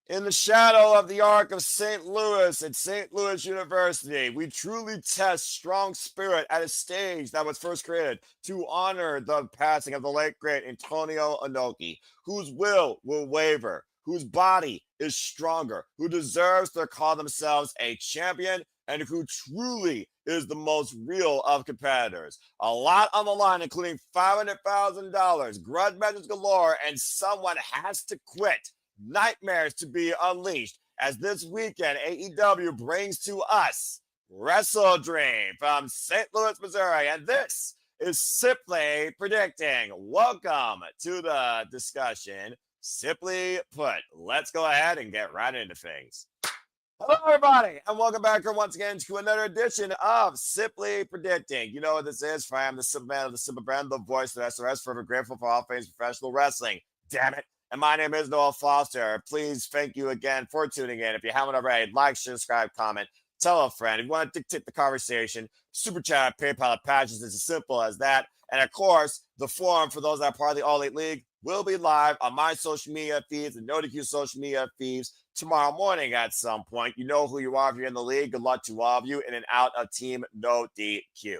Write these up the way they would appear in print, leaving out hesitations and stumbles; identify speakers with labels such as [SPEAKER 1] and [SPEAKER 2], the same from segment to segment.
[SPEAKER 1] In the shadow of the Ark of St. Louis at St. Louis University, we truly test strong spirit at a stage that was first created to honor the passing of the late great Antonio Inoki, whose will waver, whose body is stronger, who deserves to call themselves a champion, and who truly is the most real of competitors. A lot on the line, including $500,000, grudge matches galore, and someone has to quit. Nightmares to be unleashed as this weekend AEW brings to us WrestleDream from St. Louis, Missouri. And this is Simply Predicting. Welcome to the discussion. Simply put, let's go ahead and get right into things. Hello, everybody, and welcome back here once again to another edition of Simply Predicting. You know what this is? For I am the simple man of the simple brand, the voice of SRS, forever grateful for all things professional wrestling. Damn it. And my name is Noel Foster. Please, thank you again for tuning in. If you haven't already, like, share, subscribe, comment, tell a friend. If you want to dictate the conversation, super chat, PayPal, patches. It's as simple as that. And of course, the forum for those that are part of the All Elite League will be live on my social media feeds and NoDQ social media feeds tomorrow morning at some point. You know who you are if you're in the league. Good luck to all of you in and out of Team No DQ.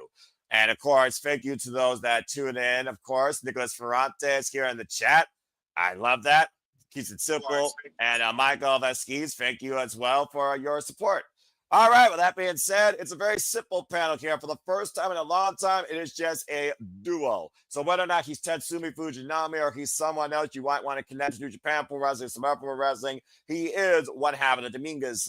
[SPEAKER 1] And of course, thank you to those that tune in. Of course, Nicholas Ferrantes here in the chat. I love that. Keeps it simple. And Michael Vesquez, thank you as well for your support. All right, with that being said, it's a very simple panel here. For the first time in a long time, it is just a duo. So whether or not he's Tetsumi Fujinami or he's someone else you might want to connect to New Japan Pro Wrestling, some Pro Wrestling, he is one half of the Dominguez.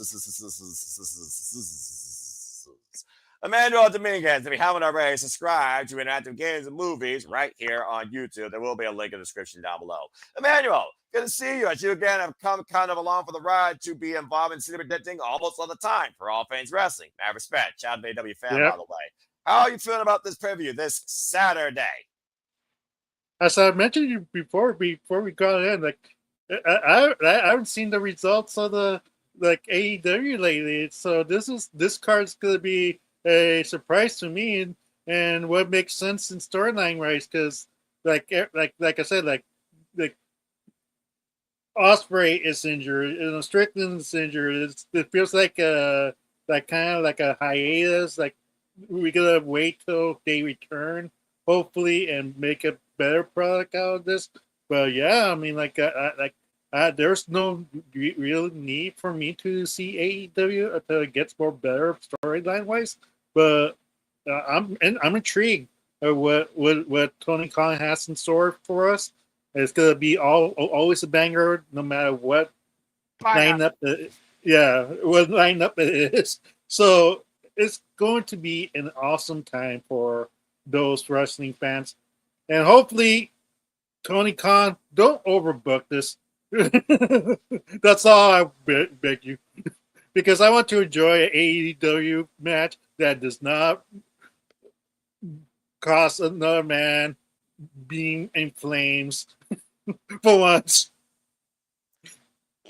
[SPEAKER 1] Emmanuel Dominguez. If you haven't already, subscribe to Interactive Games and Movies right here on YouTube. There will be a link in the description down below. Emmanuel, good to see you. As you again have come kind of along for the ride to be involved in city predicting almost all the time for all things wrestling. Mad respect. Shout out to AEW fan, by the way. How are you feeling about this preview this Saturday?
[SPEAKER 2] As I mentioned you before we got in, like I haven't seen the results of the AEW lately, so this card's gonna be a surprise to me, and what makes sense in storyline wise, because like I said, like Osprey is injured, Strickland is injured. It feels like kind of like a hiatus. Like we gotta wait till they return, hopefully, and make a better product out of this. But yeah, I mean, there's no real need for me to see AEW until it gets more better storyline wise. But I'm intrigued at what Tony Khan has in store for us. It's gonna be always a banger, no matter what lineup. What lineup it is. So it's going to be an awesome time for those wrestling fans, and hopefully, Tony Khan, don't overbook this. That's all I beg you, because I want to enjoy an AEW match that does not cost another man being in flames for once.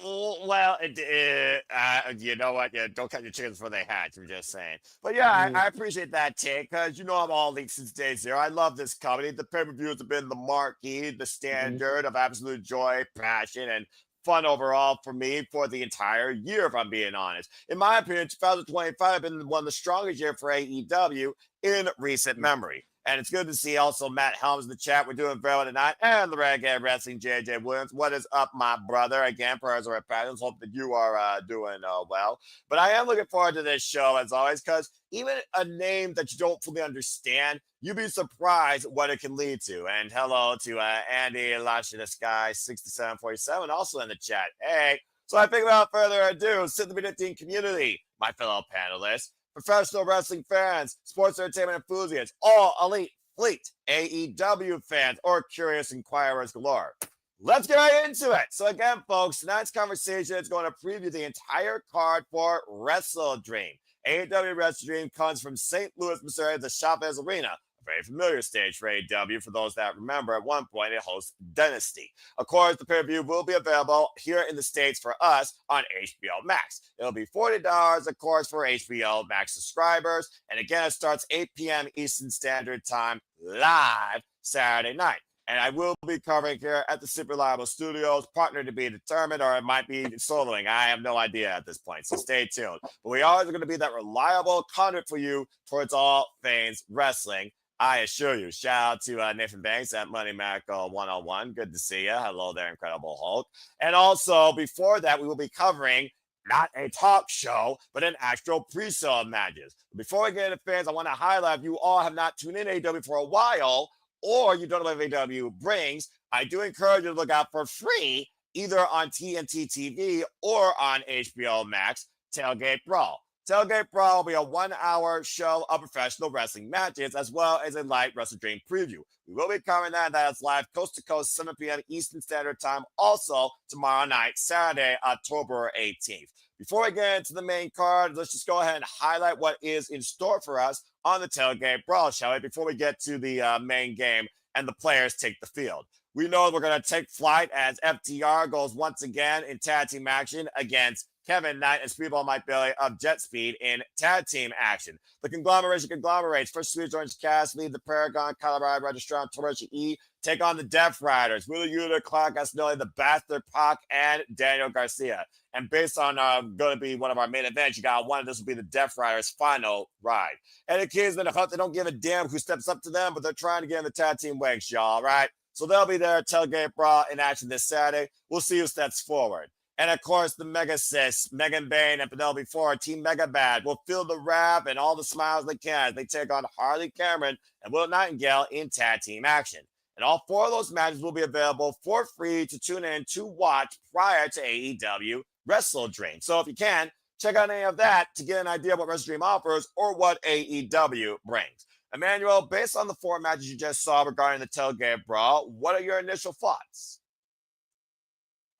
[SPEAKER 1] Well, you know what? Yeah, don't cut your chickens before they hatch. I'm just saying. But yeah, I appreciate that take because you know I'm all league since day zero. I love this company. The pay-per-views have been the marquee, the standard of absolute joy, passion, and fun overall for me for the entire year, if I'm being honest. In my opinion, 2025 has been one of the strongest years for AEW in recent memory. And it's good to see also Matt Helms in the chat. We're doing very well tonight. And the Renegade Wrestling, JJ Williams. What is up, my brother? Again, prayers are passions. Hope that you are doing well. But I am looking forward to this show, as always, because even a name that you don't fully understand, you'd be surprised what it can lead to. And hello to Andy Lashley Sky 6747, also in the chat. Hey. So I think without further ado, sit the predicting community, my fellow panelists, professional wrestling fans, sports entertainment enthusiasts, all elite fleet AEW fans, or curious inquirers galore. Let's get right into it. So again, folks, tonight's conversation is going to preview the entire card for WrestleDream. AEW WrestleDream comes from St. Louis, Missouri, the Chavez Arena, very familiar stage for AEW for those that remember at one point it hosts Dynasty. Of course, the pay-per-view will be available here in the States for us on HBO Max. It'll be $40, of course, for HBO Max subscribers. And again, it starts 8 p.m. Eastern Standard Time live Saturday night. And I will be covering here at the Super Reliable Studios, partner to be determined, or it might be soloing. I have no idea at this point, so stay tuned. But we are going to be that reliable conduit for you towards all things wrestling. I assure you. Shout out to Nathan Banks at Money Miracle 101. Good to see you. Hello there, Incredible Hulk. And also, before that, we will be covering not a talk show, but an actual pre-show of matches. Before we get into fans, I want to highlight if you all have not tuned in AEW for a while, or you don't know what AEW brings, I do encourage you to look out for free, either on TNT TV or on HBO Max, Tailgate Brawl. Tailgate Brawl will be a 1-hour show of professional wrestling matches, as well as a light WrestleDream preview. We will be covering that. That is live coast to coast, 7 p.m. Eastern Standard Time, also tomorrow night, Saturday, October 18th. Before we get into the main card, let's just go ahead and highlight what is in store for us on the Tailgate Brawl, shall we? Before we get to the main game and the players take the field. We know we're going to take flight as FTR goes once again in tag team action against Kevin Knight and Speedball Mike Bailey of Jet Speed in tag team action. The conglomeration conglomerates. First, Swedish Orange Cassidy, the Paragon, Colorado Registrar, Torres E take on the Death Riders. Wheeler Yuta, Clark Castanelli, the Bastard Pac, and Daniel Garcia. And based on going to be one of our main events, you got one of this will be the Death Riders' final ride. And the kids in the hunt, they don't give a damn who steps up to them, but they're trying to get in the tag team ranks, y'all, right? So they'll be there, Tailgate Brawl in action this Saturday. We'll see who steps forward. And of course, the Mega Sis, Megan Bain and Penelope Ford, Team Mega Bad, will feel the wrath and all the smiles they can as they take on Harley Cameron and Will Nightingale in tag team action. And all 4 of those matches will be available for free to tune in to watch prior to AEW WrestleDream. So if you can, check out any of that to get an idea of what WrestleDream offers or what AEW brings. Emmanuel, based on the 4 matches you just saw regarding the Tailgate Brawl, what are your initial thoughts?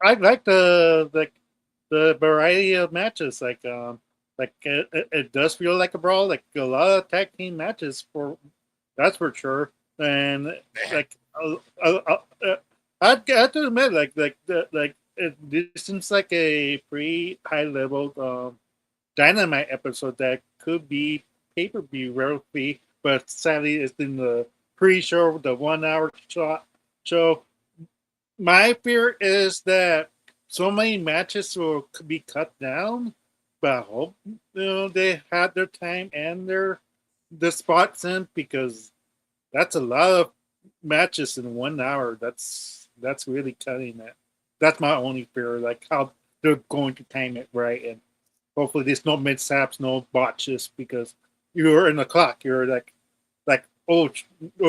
[SPEAKER 2] I like the variety of matches. It does feel like a brawl. Like a lot of tag team matches for that's for sure. And like I have to admit, this seems like a pretty high level Dynamite episode that could be pay per view rarely, but sadly it's in the pre-show, the 1 hour show. My fear is that so many matches will be cut down, but I hope they had their time and the spots in, because that's a lot of matches in 1 hour. That's really cutting it. That's my only fear, like how they're going to time it right, and hopefully there's no mishaps, no botches, because you're in the clock. You're like oh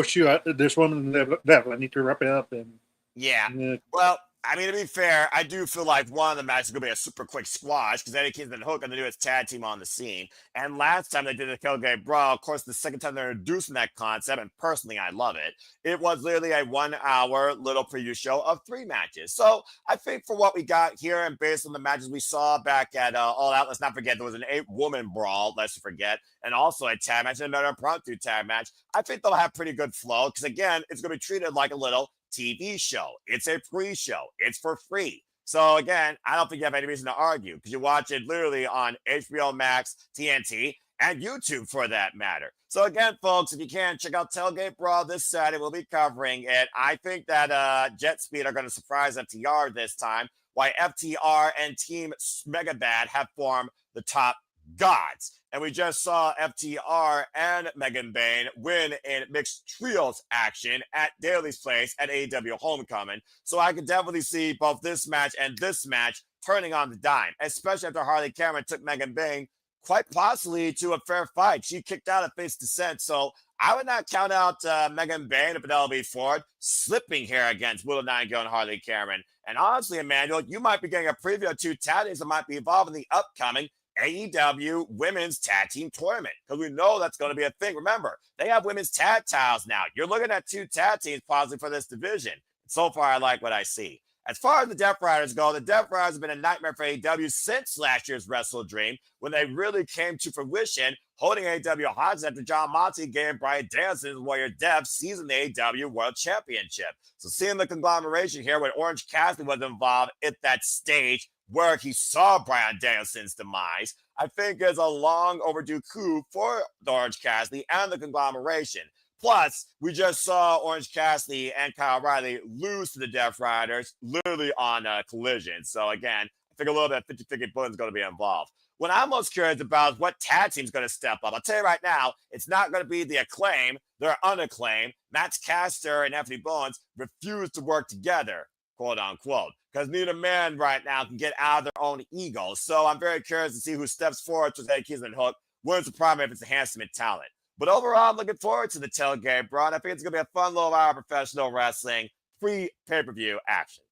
[SPEAKER 2] shoot, there's one left. I need to wrap it up and.
[SPEAKER 1] Yeah. Well, I mean, to be fair, I do feel like one of the matches is going to be a super quick squash because Eddie Kingston and Hook are the newest tag team on the scene. And last time they did the Tailgate Brawl, of course, the second time they're introducing that concept, and personally, I love it. It was literally a 1 hour little preview show of 3 matches. So I think for what we got here and based on the matches we saw back at All Out, let's not forget there was an 8-woman brawl, let's forget, and also a tag match and another impromptu tag match. I think they'll have pretty good flow because, again, it's going to be treated like a little TV show. It's a pre-show. It's for free. So again, I don't think you have any reason to argue because you watch it literally on HBO Max, TNT, and YouTube for that matter. So again, folks, if you can, check out Tailgate Brawl this Saturday. We'll be covering it. I think that Jet Speed are going to surprise FTR this time, why FTR and Team Mega Bad have formed the top gods. And we just saw FTR and Megan Bain win in mixed trios action at Daly's Place at AEW Homecoming. So I can definitely see both this match and this match turning on the dime, especially after Harley Cameron took Megan Bain quite possibly to a fair fight. She kicked out at Face Descent. So I would not count out Megan Bain and Penelope Ford slipping here against Willow Nightingale and Harley Cameron. And honestly, Emmanuel, you might be getting a preview of 2 tag teams that might be involved in the upcoming AEW Women's Tag Team Tournament, because we know that's going to be a thing. Remember, they have women's tag titles now. You're looking at 2 tag teams possibly for this division. So far, I like what I see. As far as the Death Riders go, the Death Riders have been a nightmare for AEW since last year's WrestleDream, when they really came to fruition, holding AEW hostage after John Moxley gave Bryan Danielson's Warrior Death season the AEW World Championship. So seeing the conglomeration here when Orange Cassidy was involved at that stage where he saw Bryan Danielson's demise, I think is a long overdue coup for the Orange Cassidy and the conglomeration. Plus, we just saw Orange Cassidy and Kyle O'Reilly lose to the Death Riders, literally on a collision. So again, I think a little bit of 50-50 bullet is going to be involved. What I'm most curious about is what tag team's going to step up. I'll tell you right now, it's not going to be the Acclaim. They're unacclaimed. Max Caster and Anthony Bowens refuse to work together, quote unquote, because neither man right now can get out of their own egos. So I'm very curious to see who steps forward to Eddie Kingston and Hook, wins the primary if it's enhancement talent. But overall, I'm looking forward to the tailgate, bro. And I think it's going to be a fun little hour of professional wrestling, free pay-per-view action.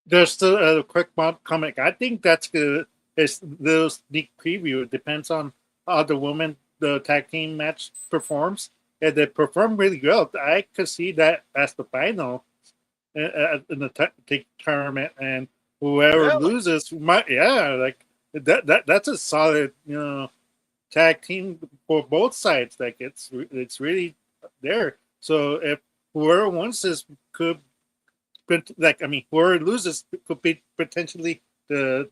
[SPEAKER 2] Just a quick comment. I think that's good. It's the sneak preview. It depends on how the tag team match performs. If they perform really well, I could see that as the final in the tournament, and whoever loses might, that's a solid, tag team for both sides. Like it's really there. So if whoever wins this could, whoever loses could be potentially the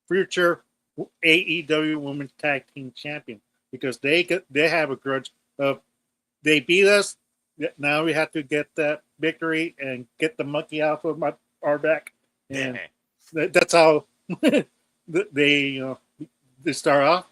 [SPEAKER 2] future AEW Women's Tag Team Champion, because they have a grudge of they beat us. Now we have to get that victory and get the monkey off of our back, and that's how they start off.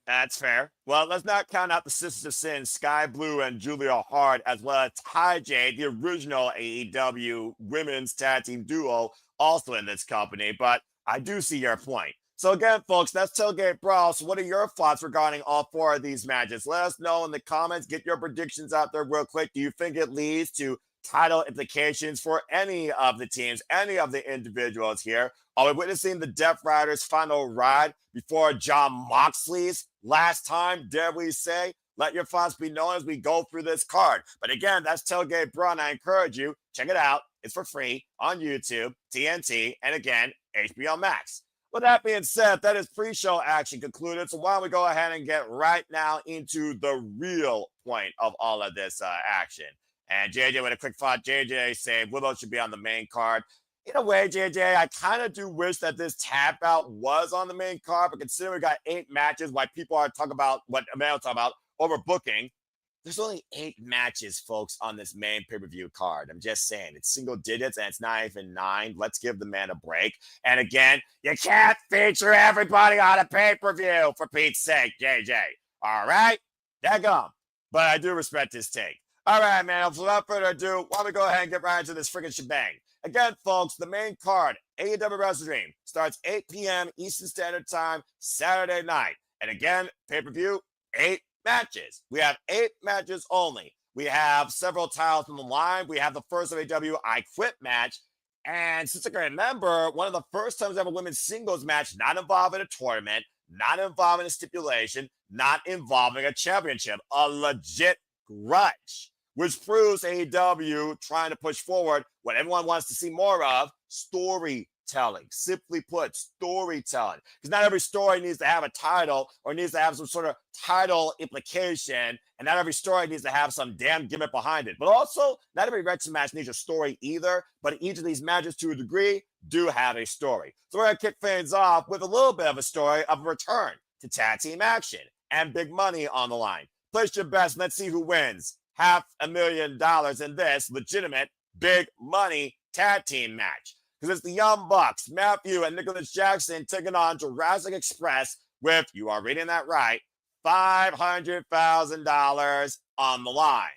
[SPEAKER 1] That's fair. Well, let's not count out the Sisters of Sin, Sky Blue and Julia Hart, as well as Ty Jade, the original AEW women's tag team duo, also in this company. But I do see your point. So again, folks, that's Tailgate Brawl. So what are your thoughts regarding all four of these matches? Let us know in the comments. Get your predictions out there real quick. Do you think it leads to title implications for any of the teams, any of the individuals here? Are we witnessing the Death Riders' final ride before Jon Moxley's last time, dare we say? Let your thoughts be known as we go through this card. But again, that's Tailgate Brawl, and I encourage you, check it out. It's for free on YouTube, TNT, and again, HBO Max. With that being said, that is pre-show action concluded. So why don't we go ahead and get right now into the real point of all of this action. And JJ with a quick thought. JJ said Willow should be on the main card. In a way, JJ, I kind of do wish that this tap out was on the main card, but considering we got 8 matches, why people are talking about what Emmanuel talking about overbooking, there's only 8 matches, folks, on this main pay-per-view card. I'm just saying, it's single digits and it's not even 9. Let's give the man a break. And again, you can't feature everybody on a pay-per-view, for Pete's sake, JJ. All right? Daggum. But I do respect his take. All right, man. Without further ado, why don't we go ahead and get right into this freaking shebang? Again, folks, the main card, AEW WrestleDream, starts 8 p.m. Eastern Standard Time, Saturday night. And again, pay-per-view, 8 matches. We have 8 matches only. We have several titles on the line. We have the first of AEW I Quit match. And since I can remember, one of the first times I have a women's singles match not involving a tournament, not involving a stipulation, not involving a championship, a legit grudge, which proves AEW trying to push forward what everyone wants to see more of, storytelling. Simply put, storytelling. Because not every story needs to have a title or needs to have some sort of title implication, and not every story needs to have some damn gimmick behind it. But also, not every wrestling match needs a story either, but each of these matches, to a degree, do have a story. So we're going to kick things off with a little bit of a story of a return to tag team action and big money on the line. Place your bets and let's see who wins $500,000 in this legitimate big money tag team match. Because it's the Young Bucks, Matthew and Nicholas Jackson, taking on Jurassic Express with, you are reading that right, $500,000 on the line.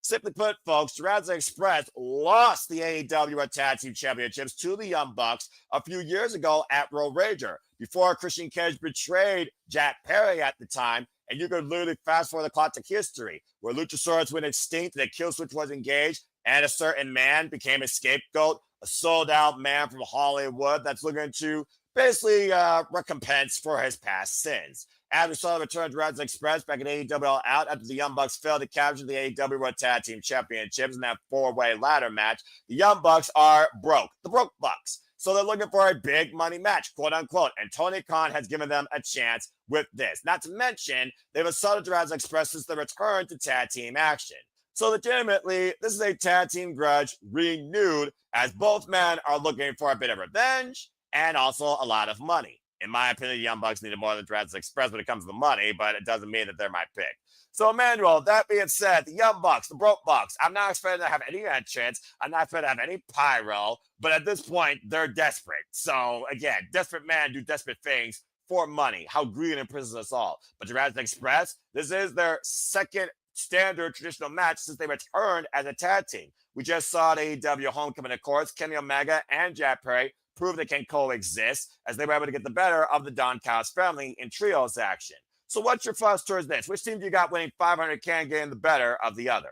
[SPEAKER 1] Simply put, folks, Jurassic Express lost the AEW Tag Team Championships to the Young Bucks a few years ago at Road Rager, before Christian Cage betrayed Jack Perry at the time. And you could literally fast forward the clock to history, where Luchasaurus went extinct, and a kill switch was engaged, and a certain man became a scapegoat, a sold-out man from Hollywood that's looking to basically recompense for his past sins. As we saw the return of Jurassic Express back in AEW All Out after the Young Bucks failed to capture the AEW World Tag Team Championships in that 4-way ladder match, the Young Bucks are broke. The broke Bucks. So they're looking for a big money match, quote unquote. And Tony Khan has given them a chance with this. Not to mention, they've assaulted Jurassic Express since the return to tag team action. So legitimately, this is a tag team grudge renewed, as both men are looking for a bit of revenge and also a lot of money. In my opinion, the Young Bucks needed more than Jurassic Express when it comes to the money, but it doesn't mean that they're my pick. So, Emmanuel, that being said, the Young Bucks, the Broke Bucks, I'm not expecting to have any entrance. I'm not expecting to have any pyro, but at this point, they're desperate. So, again, desperate men do desperate things for money. How greed imprisons us all. But Jurassic Express, this is their second standard traditional match since they returned as a tag team. We just saw the AEW Homecoming, of course. Kenny Omega and Jack Perry prove they can coexist as they were able to get the better of the Don Callis family in trios action. So what's your thoughts towards this? Which team do you got winning 500K and getting the better of the other?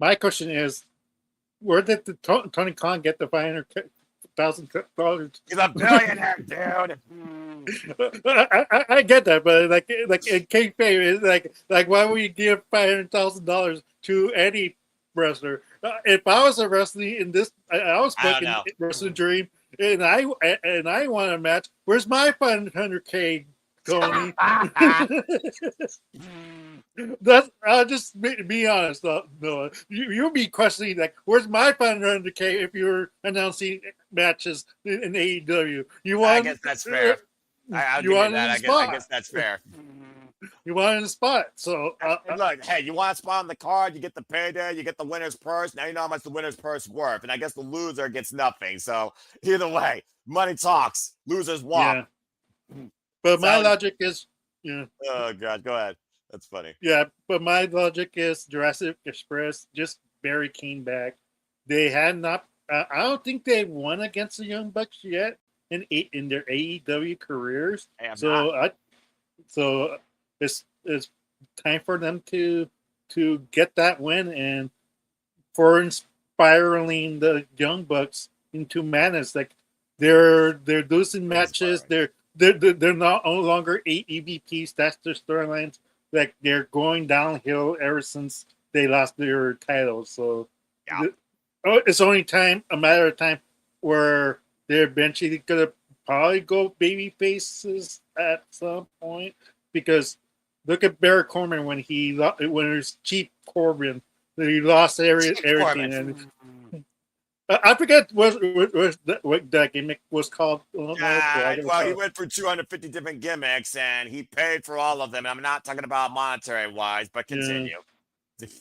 [SPEAKER 2] My question is, where did Tony Khan get the $500,000?
[SPEAKER 1] He's a billionaire, dude.
[SPEAKER 2] I get that, but like in kayfabe, like why would you give $500,000 to any wrestler? If I was a wrestler in this, I was booking WrestleDream, and I want a match. Where's my $500K, Tony? I'll just be honest, Noah. You'll be questioning like, where's my $500K if you're announcing matches in AEW?
[SPEAKER 1] I guess that's fair. I guess that's fair.
[SPEAKER 2] You want it in the spot. So
[SPEAKER 1] look, hey, you want a spot on the card, you get the payday, you get the winner's purse. Now you know how much the winner's purse worth, and I guess the loser gets nothing. So either way, money talks, losers walk.
[SPEAKER 2] Yeah. But my logic is,
[SPEAKER 1] oh God, go ahead. That's funny.
[SPEAKER 2] Yeah, but my logic is Jurassic Express just very came back. They had not. I don't think they've won against the Young Bucks yet in their AEW careers. So it's time for them to get that win and for inspiring the Young Bucks into madness. Like they're losing matches. They're no longer EVPs. That's their storylines. Like they're going downhill ever since they lost their titles. So it's only a matter of time where they're eventually gonna probably go baby faces at some point, because look at Barry Corbin when it was cheap Corbin, he lost everything. And I forget what that gimmick was called.
[SPEAKER 1] Well, he went for 250 different gimmicks, and he paid for all of them. I'm not talking about monetary wise, but continue.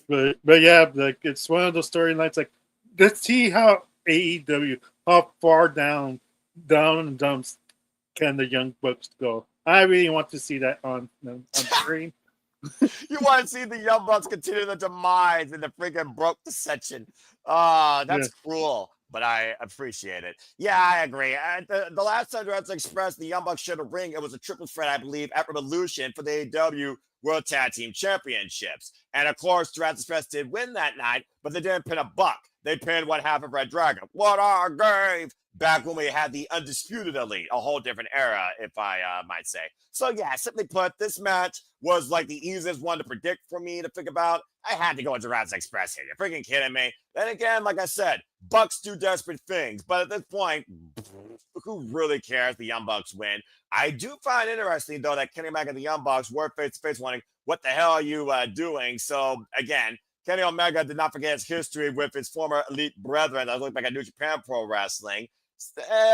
[SPEAKER 2] Yeah. But yeah, like it's one of those storylines. Like, let's see how AEW, how far down in the dumps can the Young Bucks go. I really want to see that on screen.
[SPEAKER 1] You want to see the Young Bucks continue the demise in the freaking broke dissension. That's cruel, but I appreciate it. Yeah, I agree. The last time Jurassic Express, the Young Bucks shared a ring. It was a triple threat, I believe, at Revolution for the AEW World Tag Team Championships. And of course, Jurassic Express did win that night, but they didn't pin a buck. They pinned one half of Red Dragon. What our grave! Back when we had the Undisputed Elite, a whole different era, if I might say. So yeah, simply put, this match was like the easiest one to predict for me to think about. I had to go with Jurassic Express here. You're freaking kidding me. Then again, like I said, Bucks do desperate things. But at this point, who really cares? The Young Bucks win. I do find interesting, though, that Kenny Omega and the Young Bucks were face-to-face wondering, what the hell are you doing? So again, Kenny Omega did not forget his history with his former elite brethren that looked like at New Japan Pro Wrestling.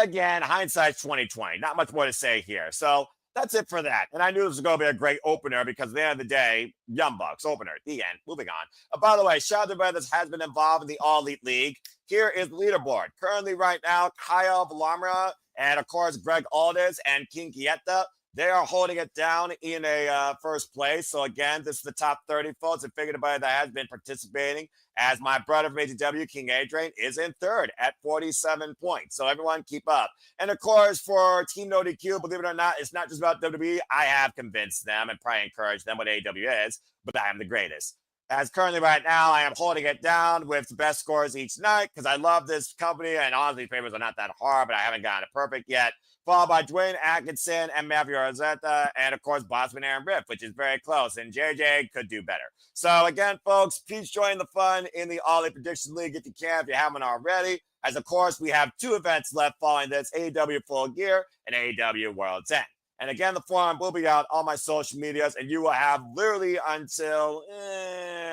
[SPEAKER 1] Again, hindsight's 2020. Not much more to say here. So that's it for that. And I knew this was going to be a great opener because at the end of the day, Young Bucks opener. The end. Moving on. By the way, shout out to everybody that has been involved in the All Elite League. Here is the leaderboard. Currently, right now, Kyle Valamra and of course Greg Aldis and King Kieta. They are holding it down in a first place. So again, this is the top 30 folks. And figured everybody that has been participating, as my brother from AEW, King Adrian, is in third at 47 points. So everyone keep up. And of course, for Team No DQ, believe it or not, it's not just about WWE. I have convinced them and probably encouraged them what AEW is, but I am the greatest. As currently right now, I am holding it down with the best scores each night because I love this company. And honestly, favors are not that hard, but I haven't gotten it perfect yet. Followed by Dwayne Atkinson and Matthew Rosetta, and of course, Bossman Aaron Riff, which is very close. And JJ could do better. So again, folks, please join the fun in the All Elite Prediction League if you can, if you haven't already. As of course, we have 2 events left following this: AEW Full Gear and AEW World's End. And again, the forum will be out on my social medias, and you will have literally until,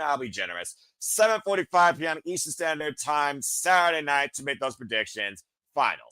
[SPEAKER 1] I'll be generous, 7:45 p.m. Eastern Standard Time, Saturday night to make those predictions final.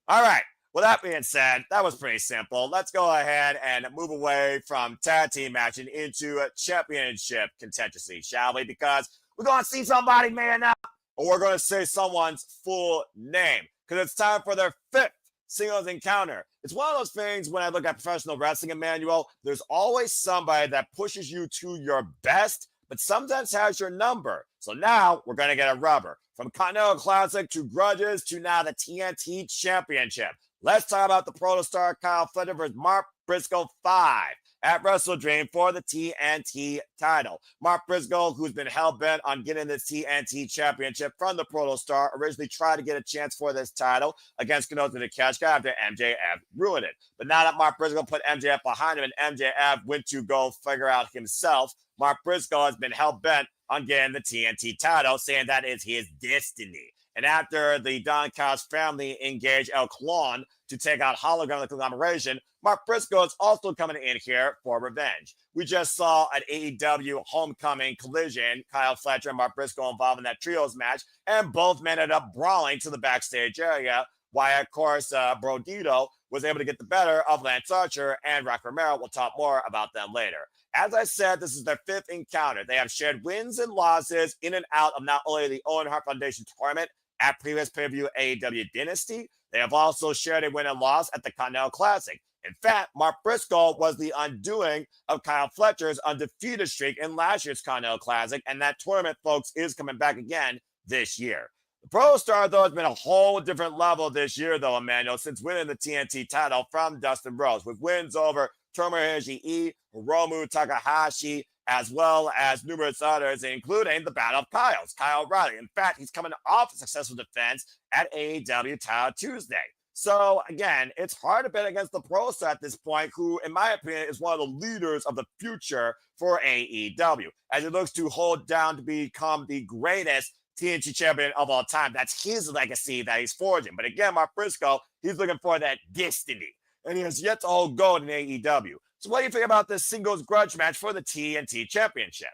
[SPEAKER 1] All right. With that being said, that was pretty simple. Let's go ahead and move away from tag team matching into a championship contention, shall we? Because we're going to see somebody man up, or we're going to say someone's full name, because it's time for their fifth singles encounter. It's one of those things when I look at professional wrestling, Emmanuel, there's always somebody that pushes you to your best, but sometimes has your number. So now we're going to get a rubber. From Continental Classic to Grudges to now the TNT Championship. Let's talk about the Protostar Kyle Fletcher versus Mark Briscoe 5 at WrestleDream for the TNT title. Mark Briscoe, who's been hell-bent on getting this TNT championship from the Protostar, originally tried to get a chance for this title against Kenosi Takeshita after MJF ruined it. But now that Mark Briscoe put MJF behind him and MJF went to go figure out himself, Mark Briscoe has been hell-bent on getting the TNT title, saying that is his destiny. And after the Don Callis family engaged El Clon to take out Hologram the conglomeration, Mark Briscoe is also coming in here for revenge. We just saw an AEW homecoming collision, Kyle Fletcher and Mark Briscoe involved in that trios match, and both men ended up brawling to the backstage area, while, of course, Brodito was able to get the better of Lance Archer and Rock Romero. We'll talk more about them later. As I said, this is their fifth encounter. They have shared wins and losses in and out of not only the Owen Hart Foundation tournament at previous pay-per-view AEW Dynasty, they have also shared a win and loss at the Continental Classic. In fact, Mark Briscoe was the undoing of Kyle Fletcher's undefeated streak in last year's Continental Classic, and that tournament, folks, is coming back again this year. The Pro Star, though, has been a whole different level this year, though, Emmanuel, since winning the TNT title from Dustin Rhodes, with wins over Tomohiro Ishii, Hiromu Takahashi, as well as numerous others, including the Battle of Kyle's, Kyle O'Reilly. In fact, he's coming off a successful defense at AEW Title Tuesday. So, again, it's hard to bet against the Pro Star at this point, who, in my opinion, is one of the leaders of the future for AEW, as he looks to hold down to become the greatest TNT champion of all time. That's his legacy that he's forging. But again, Mark Briscoe, he's looking for that destiny, and he has yet to hold gold in AEW. So what do you think about this singles grudge match for the TNT championship?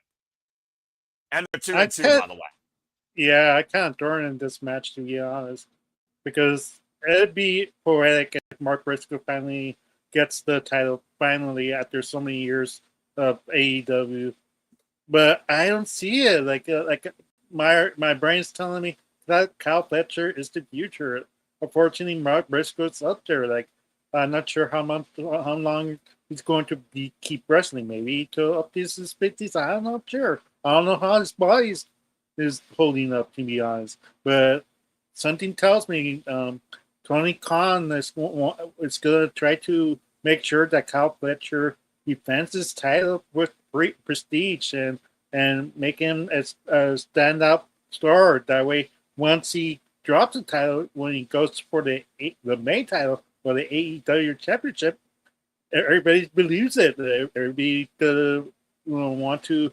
[SPEAKER 1] And they're 2-2, by the way.
[SPEAKER 2] Yeah, I kind of torn in this match, to be honest, because it'd be poetic if Mark Briscoe finally gets the title finally after so many years of AEW. But I don't see it. Like my brain's telling me that Kyle Fletcher is the future. Unfortunately, Mark Briscoe's up there. Like, I'm not sure how long he's going to keep wrestling. Maybe to up to his 50s. I'm not sure. I don't know how his body is holding up, to be honest. But something tells me Tony Khan is going to try to make sure that Kyle Fletcher defends his title with great prestige and make him a standout star. That way, once he drops the title, when he goes for the main title for the AEW Championship, everybody believes it. Everybody want to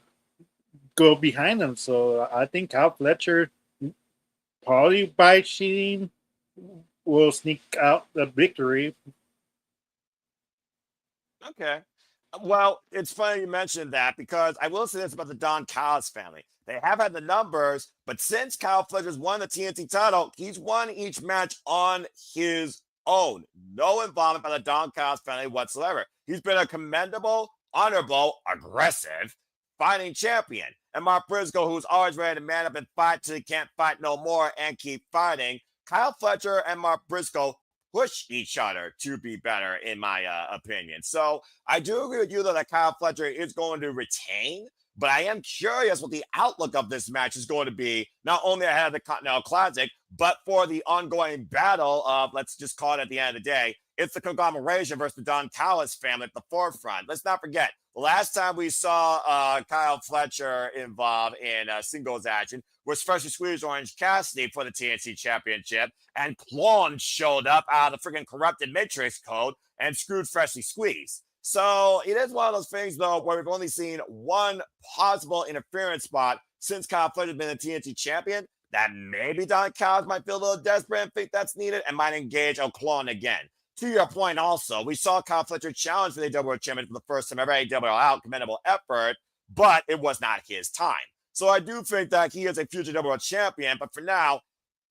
[SPEAKER 2] go behind him. So I think Kyle Fletcher, probably by cheating, will sneak out the victory.
[SPEAKER 1] Okay. Well, it's funny you mentioned that, because I will say this about the Don Callis family. They have had the numbers, but since Kyle Fletcher's won the TNT title, he's won each match on his own. No involvement by the Don Callis family whatsoever. He's been a commendable, honorable, aggressive fighting champion. And Mark Briscoe, who's always ready to man up and fight till he can't fight no more and keep fighting. Kyle Fletcher and Mark Briscoe push each other to be better, in my opinion. So I do agree with you, though, that Kyle Fletcher is going to retain, but I am curious what the outlook of this match is going to be, not only ahead of the Continental Classic, but for the ongoing battle of, let's just call it at the end of the day, it's the conglomeration versus the Don Callis family at the forefront. Let's not forget, the last time we saw Kyle Fletcher involved in singles action was Freshly Squeezed Orange Cassidy for the TNT Championship, and Clone showed up out of the freaking corrupted Matrix code and screwed Freshly Squeezed. So it is one of those things, though, where we've only seen one possible interference spot since Kyle Fletcher's been the TNT champion, that maybe Don Callis might feel a little desperate and think that's needed and might engage O'Clone again. To your point also, we saw Kyle Fletcher challenge for the AEW Championship for the first time ever, AEW out, commendable effort, but it was not his time. So I do think that he is a future WWE champion, but for now,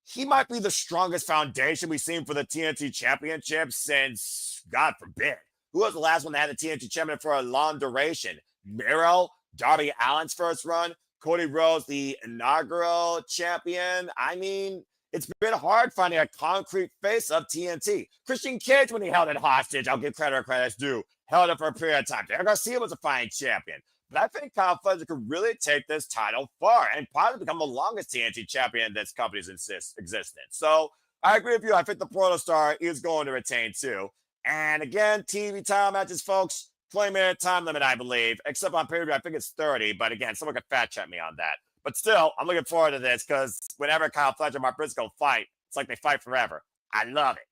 [SPEAKER 1] he might be the strongest foundation we've seen for the TNT Championship since, God forbid, who was the last one that had the TNT Championship for a long duration? Miro, Darby Allin's first run, Cody Rhodes, the inaugural champion. I mean, it's been hard finding a concrete face of TNT. Christian Cage, when he held it hostage, I'll give credit where credit's due, held it for a period of time. Derek Garcia was a fine champion. But I think Kyle Fletcher could really take this title far and probably become the longest TNT champion in this company's existence. So I agree with you. I think the Protostar is going to retain too. And again, TV title matches, folks, 20-minute time limit, I believe. Except on pay-per-view, I think it's 30. But again, someone could fact check me on that. But still, I'm looking forward to this because whenever Kyle Fletcher and Mark Briscoe fight, it's like they fight forever. I love it.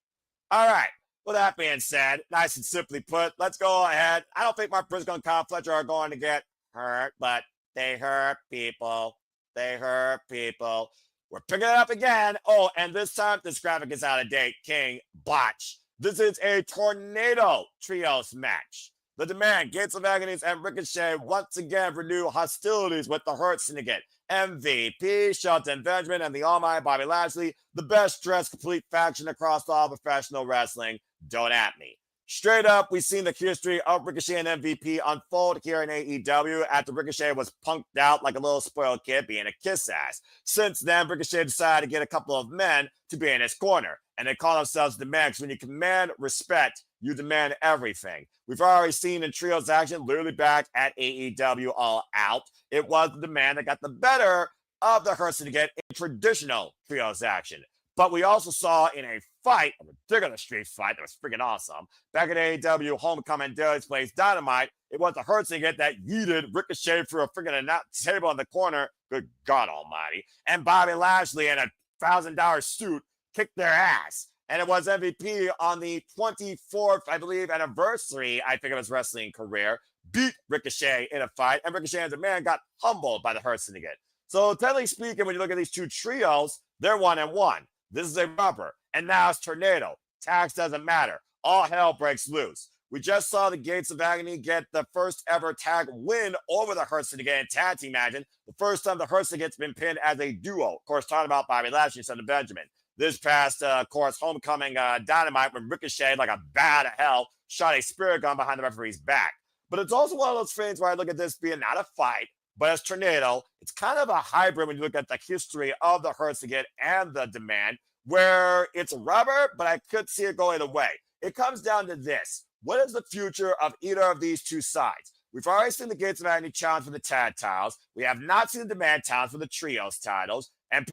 [SPEAKER 1] All right. With that being said, nice and simply put, let's go ahead. I don't think Mark Briscoe and Kyle Fletcher are going to get hurt, but they hurt people. They hurt people. We're picking it up again. Oh, and this time, this graphic is out of date. King, botch. This is a tornado trios match. The Demand, Gates of Agonies, and Ricochet once again renew hostilities with the Hurt Syndicate. MVP, Shelton Benjamin, and the Almighty Bobby Lashley, the best dressed complete faction across all professional wrestling. Don't at me. Straight up, we've seen the history of Ricochet and MVP unfold here in AEW after Ricochet was punked out like a little spoiled kid being a kiss ass. Since then, Ricochet decided to get a couple of men to be in his corner, and they call themselves Demand. When you command respect, you demand everything. We've already seen in trios action, literally back at AEW All Out, it was the Demand that got the better of the Hurt Syndicate in traditional trios action. But we also saw in a fight, a ridiculous street fight that was freaking awesome, back at AEW Homecoming Daily's Place Dynamite, it was the Hurt Syndicate that yeeted Ricochet through a freaking table in the corner, good God almighty, and Bobby Lashley in a $1,000 suit kicked their ass. And it was MVP on the 24th, I believe, anniversary, I think, of his wrestling career, beat Ricochet in a fight, and Ricochet as a man got humbled by the Hurt Syndicate. So, technically speaking, when you look at these two trios, they're 1-1. This is a rubber. And now it's Tornado. Tags doesn't matter. All hell breaks loose. We just saw the Gates of Agony get the first ever tag win over the Hurt Syndicate in tag team match. The first time the Hurt Syndicate's been pinned as a duo. Of course, talking about Bobby Lashley and Shelton Benjamin. This past, of course, Homecoming Dynamite when Ricochet, like a bat of hell, shot a spirit gun behind the referee's back. But it's also one of those things where I look at this being not a fight, but as Tornado, it's kind of a hybrid when you look at the history of the Hurt Syndicate and the Demand, where it's rubber, but I could see it go either way. It comes down to this. What is the future of either of these two sides? We've already seen the Gates of Agony challenge for the tag titles. We have not seen the Demand challenge for the trios titles. And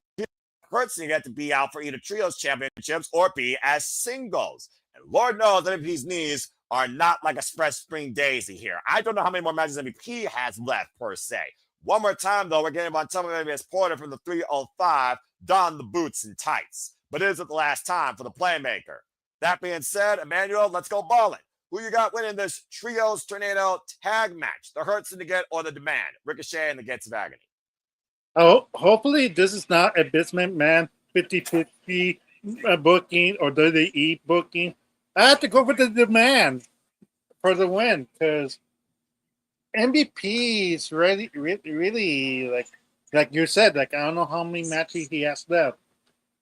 [SPEAKER 1] Hurt Syndicate to be out for either trios championships or be as singles. And Lord knows MVP's knees are not like a fresh spring daisy here. I don't know how many more matches MVP has left, per se. One more time, though, we're getting on top of Ms. Porter from the 305, don the boots and tights. But it isn't the last time for the Playmaker. That being said, Emmanuel, let's go ballin'. Who you got winning this Trios Tornado tag match? The Hurt Syndicate or the Demand? Ricochet and the Gates of Agony.
[SPEAKER 2] Oh, hopefully this is not a Vince McMahon 50-50 booking or WWE booking. I have to go with the Demand for the win because MVP is really like you said, like I don't know how many matches he has left.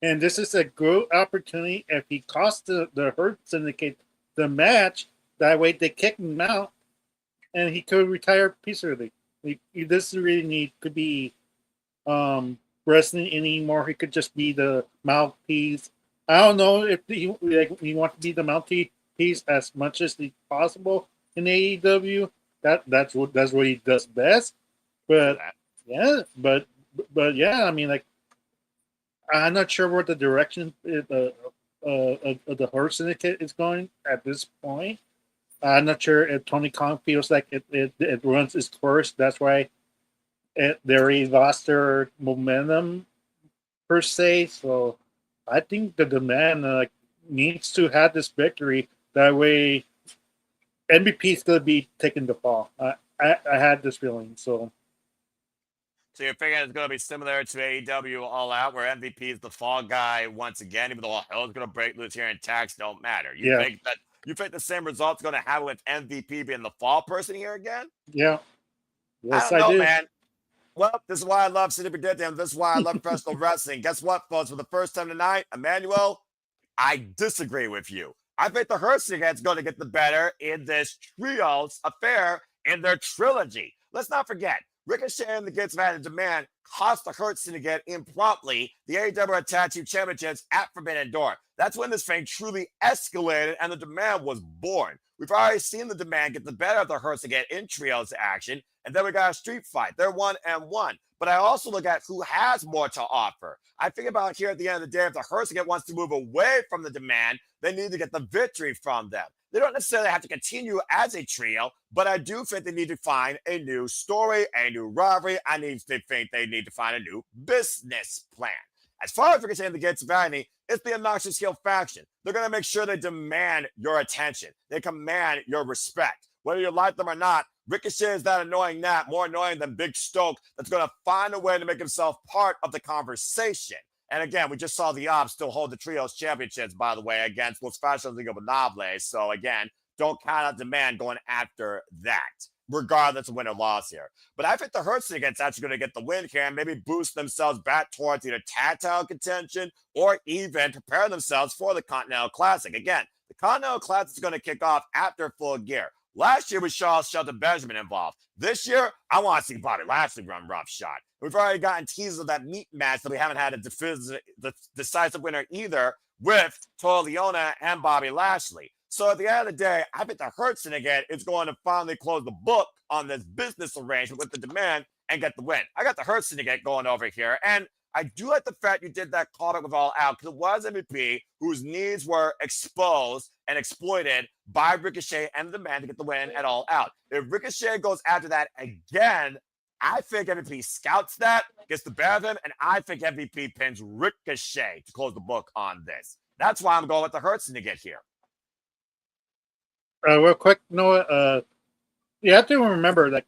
[SPEAKER 2] And this is a good opportunity if he costs the Hurt Syndicate the match, that way they kick him out and he could retire peacefully. He doesn't really could be wrestling anymore. He could just be the mouthpiece. I don't know if he wants to be the mouthpiece as much as possible in AEW. That's what he does best. But yeah, I mean, like I'm not sure what the direction of the Hurt Syndicate is going at this point. I'm not sure if Tony Khan feels like it runs its course. That's why they already lost their momentum per se. So I think the Demand needs to have this victory. That way, MVP is going to be taking the fall. I had this feeling. So
[SPEAKER 1] you're figuring it's going to be similar to AEW All Out, where MVP is the fall guy once again, even though all hell is going to break loose here and tags don't matter. You think the same result's going to happen with MVP being the fall person here again?
[SPEAKER 2] Yeah. Yes,
[SPEAKER 1] I don't know,
[SPEAKER 2] do.
[SPEAKER 1] man. Well, this is why I love City Predicting. This is why I love professional wrestling. Guess what, folks? For the first time tonight, Emmanuel, I disagree with you. I think the Hurt Syndicate is going to get the better in this trios affair in their trilogy. Let's not forget, Ricochet and the Gates of Added Demand cost the Hurt Syndicate impromptly the AEW Tag Team Championships at Forbidden Door. That's when this thing truly escalated and the Demand was born. We've already seen the Demand get the better of the Hurt Syndicate in trios action, and then we got a street fight. They're 1-1. But I also look at who has more to offer. I think about here at the end of the day, if the Hurt Syndicate wants to move away from the Demand, they need to get the victory from them. They don't necessarily have to continue as a trio, but I do think they need to find a new story, a new rivalry. I think they need to find a new business plan. As far as Ricochet and the Gates of Agony, it's the Obnoxious Heel faction. They're going to make sure they demand your attention. They command your respect. Whether you like them or not, Ricochet is that annoying gnat, more annoying than Big Stoke, that's going to find a way to make himself part of the conversation. And again, we just saw the Ops still hold the Trios Championships, by the way, against Los Fashion League of Nobles. So again, don't count out Demand going after that, regardless of win or loss here. But I think the Hurt Syndicate's actually going to get the win here and maybe boost themselves back towards either tag title contention or even prepare themselves for the Continental Classic. Again, the Continental Classic is going to kick off after Full Gear. Last year, we saw Shelton Benjamin involved. This year, I want to see Bobby Lashley run roughshod. We've already gotten teasers of that meat match that we haven't had a decisive winner either with Toa Leona and Bobby Lashley. So at the end of the day, I think the Hurt Syndicate is going to finally close the book on this business arrangement with the Demand and get the win. I got the Hurt Syndicate going over here, and I do like the fact you did that callback with All Out because it was MVP whose needs were exposed and exploited by Ricochet and the Man to get the win at All Out. If Ricochet goes after that again, I think MVP scouts that, gets the better of him, and I think MVP pins Ricochet to close the book on this. That's why I'm going with the Hurt Syndicate here.
[SPEAKER 2] Real quick, Noah, you have to remember that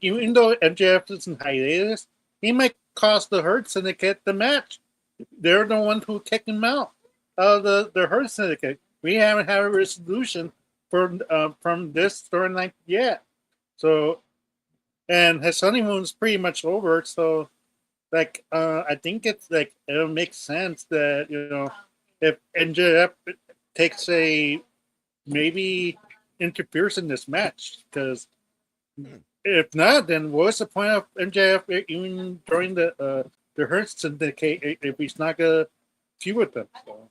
[SPEAKER 2] even though MJF is in hiatus, he might cost the Hurt Syndicate the match. They're the ones who kicked him out of the Hurt Syndicate. We haven't had a resolution from this storyline yet. So, and his honeymoon's pretty much over. So, I think it's it'll make sense that if MJF takes maybe interferes in this match, because if not, then what's the point of MJF even during the Hurt Syndicate if he's not gonna feud with them? So,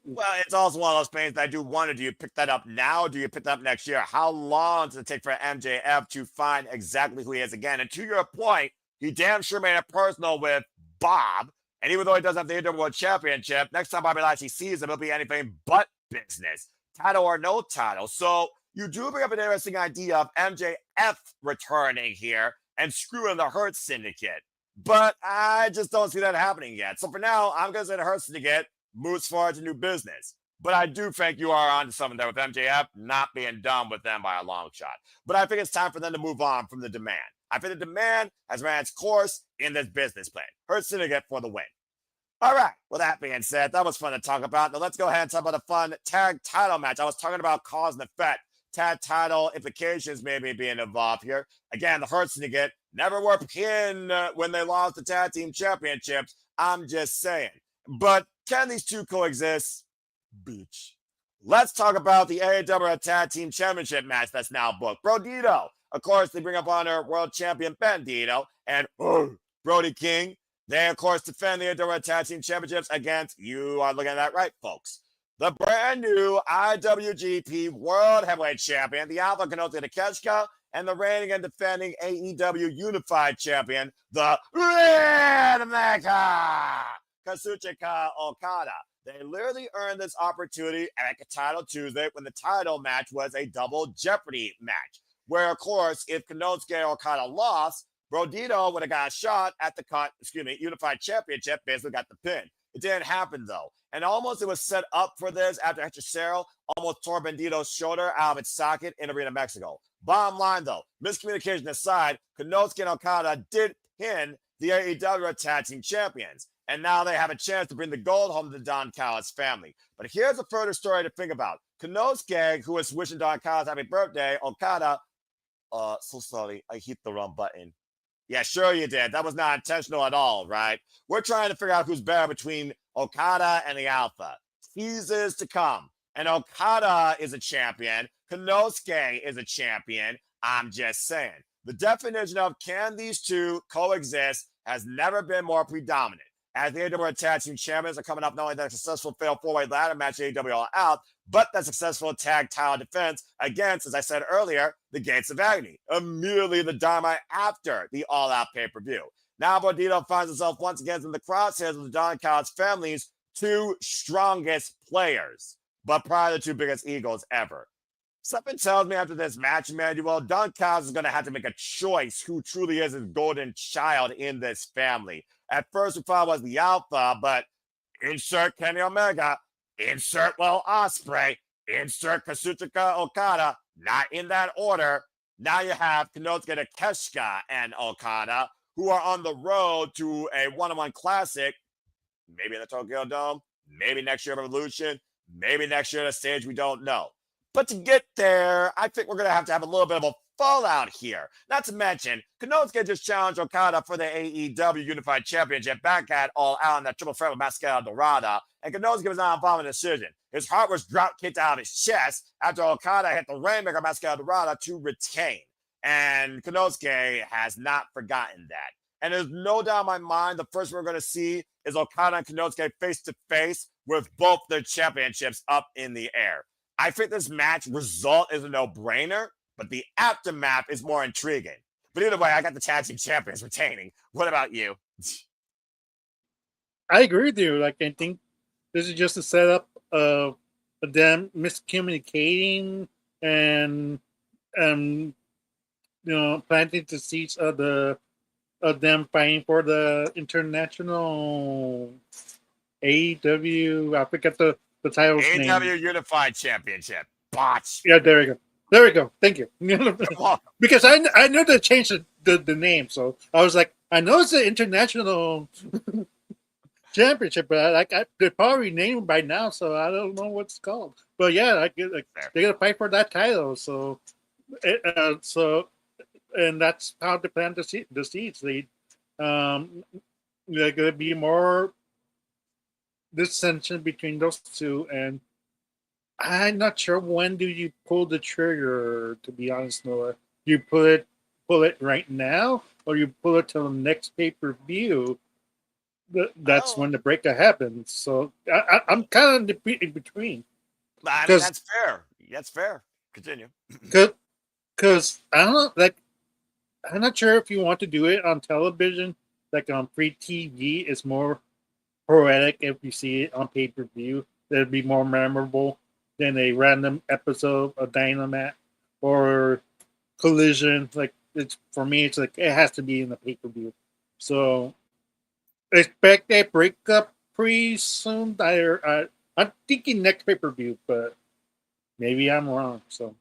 [SPEAKER 1] well, it's also one of those things that I do wonder, do you pick that up now? Do you pick that up next year? How long does it take for MJF to find exactly who he is again? And to your point, he damn sure made it personal with Bob. And even though he doesn't have the AEW World Championship, next time Bobby Lashley sees him, it'll be anything but business, title or no title. So you do bring up an interesting idea of MJF returning here and screwing the Hurt Syndicate. But I just don't see that happening yet. So for now, I'm going to say the Hurt Syndicate moves forward to new business. But I do think you are onto something there with MJF not being done with them by a long shot. But I think it's time for them to move on from the Demand. I think the Demand has ran its course in this business plan. Hurt Syndicate for the win. All right. Well, that being said, that was fun to talk about. Now let's go ahead and talk about a fun tag title match. I was talking about cause and effect. Tag title implications maybe being involved here. Again, the Hurt Syndicate never were pinned when they lost the tag team championships. I'm just saying. But can these two coexist? Beach. Let's talk about the AEW Tag Team Championship match that's now booked. Brodito. Of course, they bring up on their world champion Bandito and Brody King. They, of course, defend the AEW Tag Team Championships against, you are looking at that right, folks, the brand new IWGP World Heavyweight Champion, the Alpha Kanote Takeshita, and the reigning and defending AEW Unified Champion, the Red Mecca, Kazuchika Okada. They literally earned this opportunity at Title Tuesday when the title match was a double Jeopardy match, where, of course, if Konosuke Okada lost, Brodito would have got a shot at the Unified Championship, basically got the pin. It didn't happen, though. And almost it was set up for this after Hechicero almost tore Bandito's shoulder out of its socket in Arena, Mexico. Bottom line, though, miscommunication aside, Konosuke and Okada did pin the AEW Tag Team Champions. And now they have a chance to bring the gold home to the Don Callis family. But here's a further story to think about. Konosuke, who was wishing Don Callis happy birthday, Okada, so sorry, I hit the wrong button. Yeah, sure you did. That was not intentional at all, right? We're trying to figure out who's better between Okada and the Alpha. Teases to come. And Okada is a champion. Konosuke is a champion. I'm just saying. The definition of can these two coexist has never been more predominant. As the AEW Tag Team Champions are coming up, not only that successful fatal four-way ladder match AEW All Out, but that successful tag title defense against, as I said earlier, the Gates of Agony, immediately the dynamite after the All Out pay-per-view. Now Bandito finds himself once again in the crosshairs of the Don Callis family's two strongest players, but probably the two biggest egos ever. Something tells me after this match, Emmanuel, Don Callis is going to have to make a choice who truly is his golden child in this family. At first, we thought it was the Alpha, but insert Kenny Omega, insert Will Ospreay, insert Kazuchika Okada, not in that order. Now you have Konosuke Takeshita and Okada, who are on the road to a one-on-one classic, maybe in the Tokyo Dome, maybe next year Revolution, maybe next year at a stage we don't know. But to get there, I think we're going to have a little bit of a fallout here. Not to mention, Konosuke just challenged Okada for the AEW Unified Championship back at All Out in that triple threat with Mascara Dorada, and Konosuke was not involved in the decision. His heart was drop kicked out of his chest after Okada hit the Rainmaker Mascara Dorada to retain. And Konosuke has not forgotten that. And there's no doubt in my mind the first we're going to see is Okada and Konosuke face to face with both their championships up in the air. I think this match result is a no-brainer, but the aftermath is more intriguing. But either way, I got the tag team champions retaining. What about you?
[SPEAKER 2] I agree with you. Like, I think this is just a setup of them miscommunicating and planting the seeds of them fighting for the international AEW. I forget the title's name.
[SPEAKER 1] AEW Unified Championship. Botch.
[SPEAKER 2] Yeah, there we go. There we go. Thank you. Because I know they changed the name, so I was like, I know it's the international championship, but they're probably named by now, so I don't know what it's called. But yeah, they're gonna fight for that title. So and that's how they plan the seeds. They're gonna be more dissension between those two, and I'm not sure when do you pull the trigger. To be honest, Noah, you pull it right now, or you pull it till the next pay per view. That's when the breakup happens. So I'm kind of in between.
[SPEAKER 1] I mean, that's fair. That's fair. Continue.
[SPEAKER 2] Because I don't know, like, I'm not sure if you want to do it on television, like on free TV. It's more poetic if you see it on pay per view. It'd be more memorable than a random episode of Dynamite or Collision. Like, it's for me, it's like it has to be in the pay per view. So expect a breakup pretty soon. I'm thinking next pay per view, but maybe I'm wrong. So.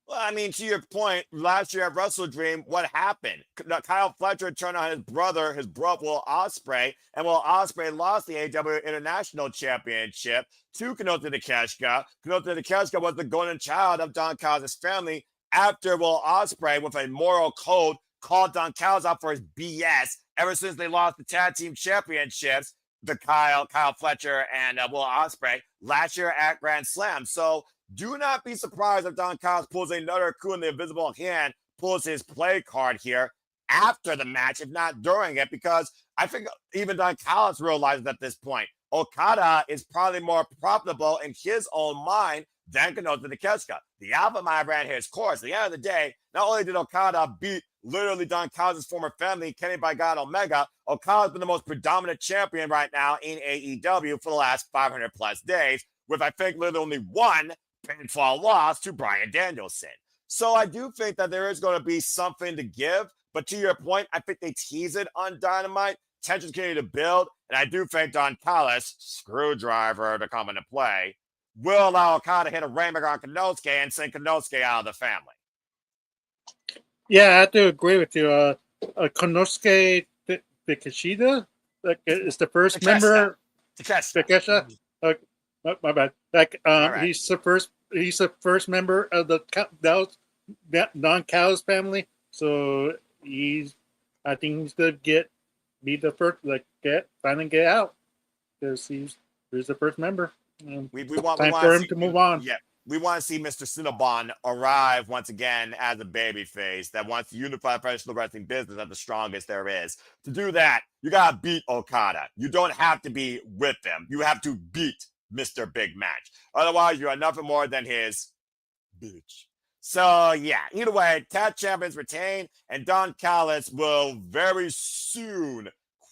[SPEAKER 1] Well, I mean, to your point, last year at WrestleDream, what happened? Kyle Fletcher turned on his brother Will Ospreay, and Will Ospreay lost the AEW International Championship to Konosuke Takeshita. Konosuke Takeshita was the golden child of Don Callis' family after Will Ospreay, with a moral code, called Don Callis out for his BS ever since they lost the tag team championships, the Kyle Fletcher and Will Ospreay last year at Grand Slam. So do not be surprised if Don Callis pulls another coup in the invisible hand, pulls his play card here after the match, if not during it, because I think even Don Callis realizes at this point, Okada is probably more profitable in his own mind than Konosuke Takeshita. The Alpha might ran his course. At the end of the day, not only did Okada beat literally Don Callis' former family, Kenny by God Omega, Okada's been the most predominant champion right now in AEW for the last 500 plus days, with I think literally only one pinfall loss to Bryan Danielson. So I do think that there is going to be something to give, but to your point, I think they tease it on Dynamite. Tensions continue to build, and I do think Don Callis, screwdriver to come into play, will allow Okada to hit a Rainmaker on Konosuke and send Konosuke out of the family.
[SPEAKER 2] Yeah, I have to agree with you. Konosuke Takeshita is the first member. Takeshita. My bad. Like, right. He's the first member of the Don Callis family. So he's I think he's gonna be the first, finally get out because he's the first member. Time for him to move on.
[SPEAKER 1] Yeah, we want to see Mr. Cinnabon arrive once again as a babyface that wants to unify professional wrestling business at the strongest there is. To do that, you gotta beat Okada. You don't have to be with him. You have to beat Mr. Big Match. Otherwise, you are nothing more than his bitch. So yeah, either way, tag champions retain, and Don Callis will very soon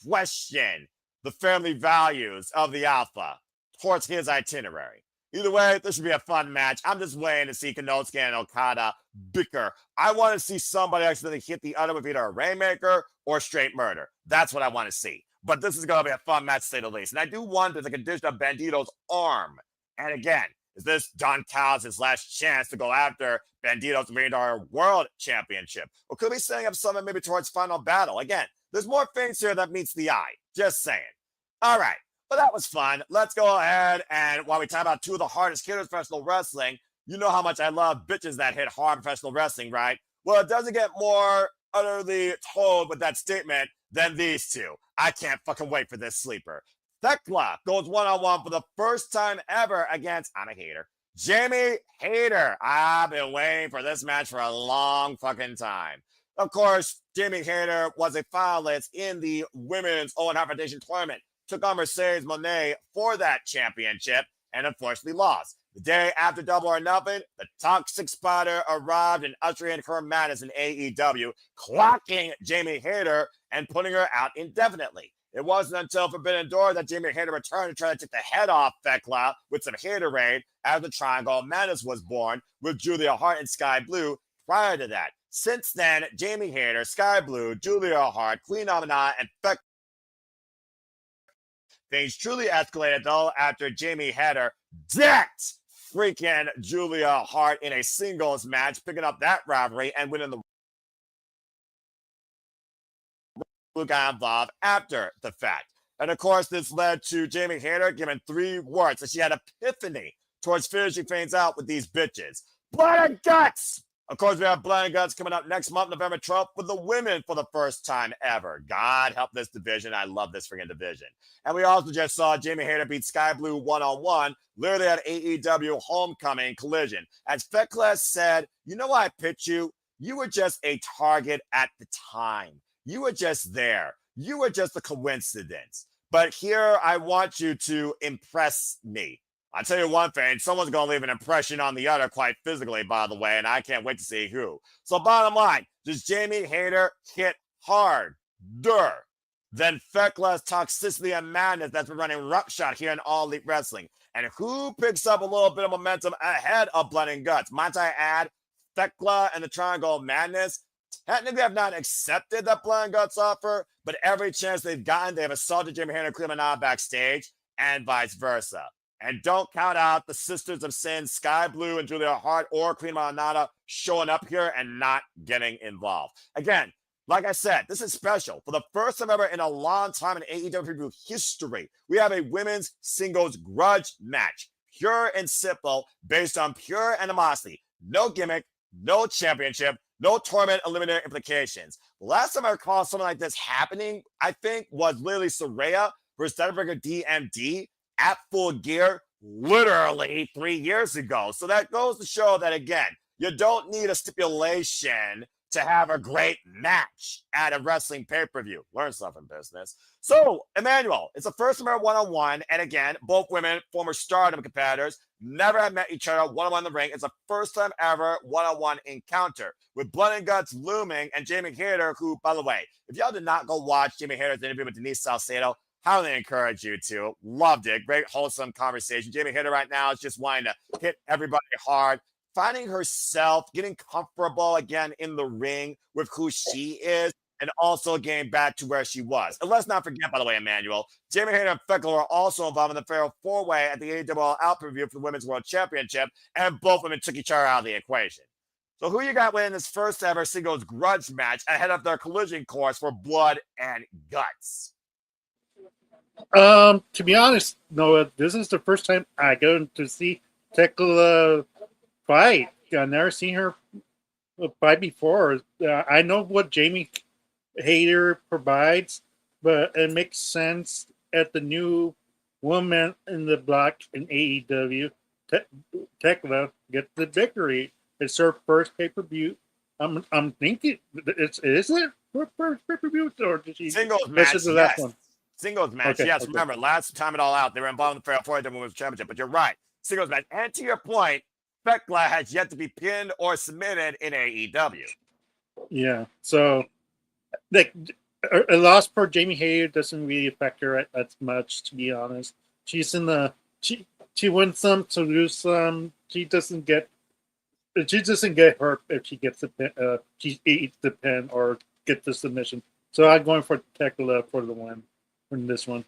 [SPEAKER 1] question the family values of the Alpha towards his itinerary. Either way, this should be a fun match. I'm just waiting to see Konosuke and Okada bicker. I want to see somebody actually hit the other with either a Rainmaker or straight murder. That's what I want to see. But this is going to be a fun match, to say the least. And I do wonder the condition of Bandito's arm. And again, is this Don Callis' last chance to go after Bandito's $1 World Championship? Or could we be setting up something maybe towards Final Battle? Again, there's more things here that meets the eye. Just saying. All right. Well, that was fun. Let's go ahead and while we talk about two of the hardest hitters in professional wrestling, you know how much I love bitches that hit hard in professional wrestling, right? Well, it doesn't get more utterly told with that statement than these two. I can't fucking wait for this sleeper. Thekla goes one-on-one for the first time ever against, I'm a hater, Jamie Hayter. I've been waiting for this match for a long fucking time. Of course, Jamie Hayter was a finalist in the Women's Owen Hart Foundation tournament, took on Mercedes Moné for that championship, and unfortunately lost. The day after Double or Nothing, the Toxic Spider arrived and ushered in her madness in AEW, clocking Jamie Hayter and putting her out indefinitely. It wasn't until Forbidden Door that Jamie Hayter returned to try to take the head off Thekla with some Haterade as the Triangle of Madness was born with Julia Hart and Sky Blue prior to that. Since then, Jamie Hayter, Sky Blue, Julia Hart, Queen Amina, and Thekla. Things truly escalated, though, after Jamie Hayter decked freaking Julia Hart in a singles match, picking up that rivalry and winning the who got involved after the fact. And of course, this led to Jamie Hayter giving 3 words that she had epiphany towards finishing things out with these bitches. Blood and guts! Of course, we have Blood and Guts coming up next month, November 12th, with the women for the first time ever. God help this division. I love this freaking division. And we also just saw Jamie Hayter beat Sky Blue one-on-one, literally at AEW Homecoming Collision. As Thekla said, you know why I picked you? You were just a target at the time. You were just there. You were just a coincidence. But here, I want you to impress me. I'll tell you one thing, someone's going to leave an impression on the other quite physically, by the way, and I can't wait to see who. So bottom line, does Jamie Hayter hit harder than Thekla's toxicity and madness that's been running roughshod here in All Elite Wrestling? And who picks up a little bit of momentum ahead of Blood and Guts? Might I add, Thekla and the Triangle of Madness technically have not accepted that Blood and Guts offer, but every chance they've gotten, they have assaulted Jamie Hayter and Queen Amina backstage, and vice versa. And don't count out the Sisters of Sin, Sky Blue and Julia Hart or Queen Amina showing up here and not getting involved. Again, like I said, this is special. For the first time ever in a long time in AEW history, we have a women's singles grudge match. Pure and simple, based on pure animosity. No gimmick, no championship, no tournament eliminator implications. The last time I recall something like this happening, I think, was literally Saraya versus Steinberger DMD at Full Gear literally 3 years ago. So that goes to show that, again, you don't need a stipulation to have a great match at a wrestling pay-per-view. Learn something, business. So, Emmanuel, it's a first time ever one-on-one, and again, both women, former Stardom competitors, never have met each other one-on-one in the ring. It's a first time ever one-on-one encounter with Blood and Guts looming and Jamie Hayter, who, by the way, if y'all did not go watch Jamie Hayter's interview with Denise Salcedo, highly encourage you to. Loved it. Great, wholesome conversation. Jamie Hayter right now is just wanting to hit everybody hard, finding herself, getting comfortable again in the ring with who she is, and also getting back to where she was. And let's not forget, by the way, Emmanuel, Jamie Hayter and Thekla are also involved in the Fatal 4-Way at the AEW Out Preview for the Women's World Championship, and both women took each other out of the equation. So who you got winning this first ever singles grudge match ahead of their collision course for Blood and Guts?
[SPEAKER 2] To be honest, Noah, this is the first time I go to see Thekla fight. I've never seen her fight before. I know what Jamie Hater provides, but it makes sense at the new woman in the block in AEW. Tekla gets the victory. It's her first pay per view. I'm thinking is it her first pay per view or did she?
[SPEAKER 1] Singles
[SPEAKER 2] This
[SPEAKER 1] match,
[SPEAKER 2] is the last
[SPEAKER 1] yes.
[SPEAKER 2] one.
[SPEAKER 1] Singles match,
[SPEAKER 2] Okay,
[SPEAKER 1] yes.
[SPEAKER 2] okay.
[SPEAKER 1] Remember, last time it all out, they were involved in the Fatal 4 Women's Championship, but you're right. Singles match. And to your point, Thekla has yet to be pinned or submitted in AEW.
[SPEAKER 2] Yeah. So like a loss for Jamie Hayter doesn't really affect her as much, to be honest. She's in the she wins some to lose some. She doesn't get hurt if she gets the pin, she eats the pin or gets the submission. So I'm going for Tekla for the win in this one.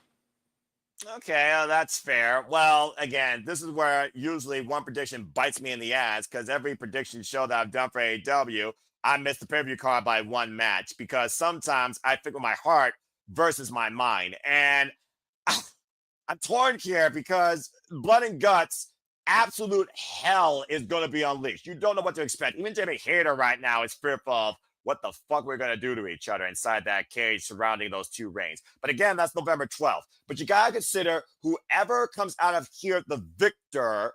[SPEAKER 1] Okay, that's fair. Well, again, this is where usually one prediction bites me in the ass because every prediction show that I've done for AEW, I missed the pay-per-view card by one match because sometimes I think with my heart versus my mind. And I'm torn here because blood and guts, absolute hell is going to be unleashed. You don't know what to expect. Even Jamie Hayter right now is fearful of what the fuck we're going to do to each other inside that cage surrounding those two rings. But again, that's November 12th. But you got to consider whoever comes out of here the victor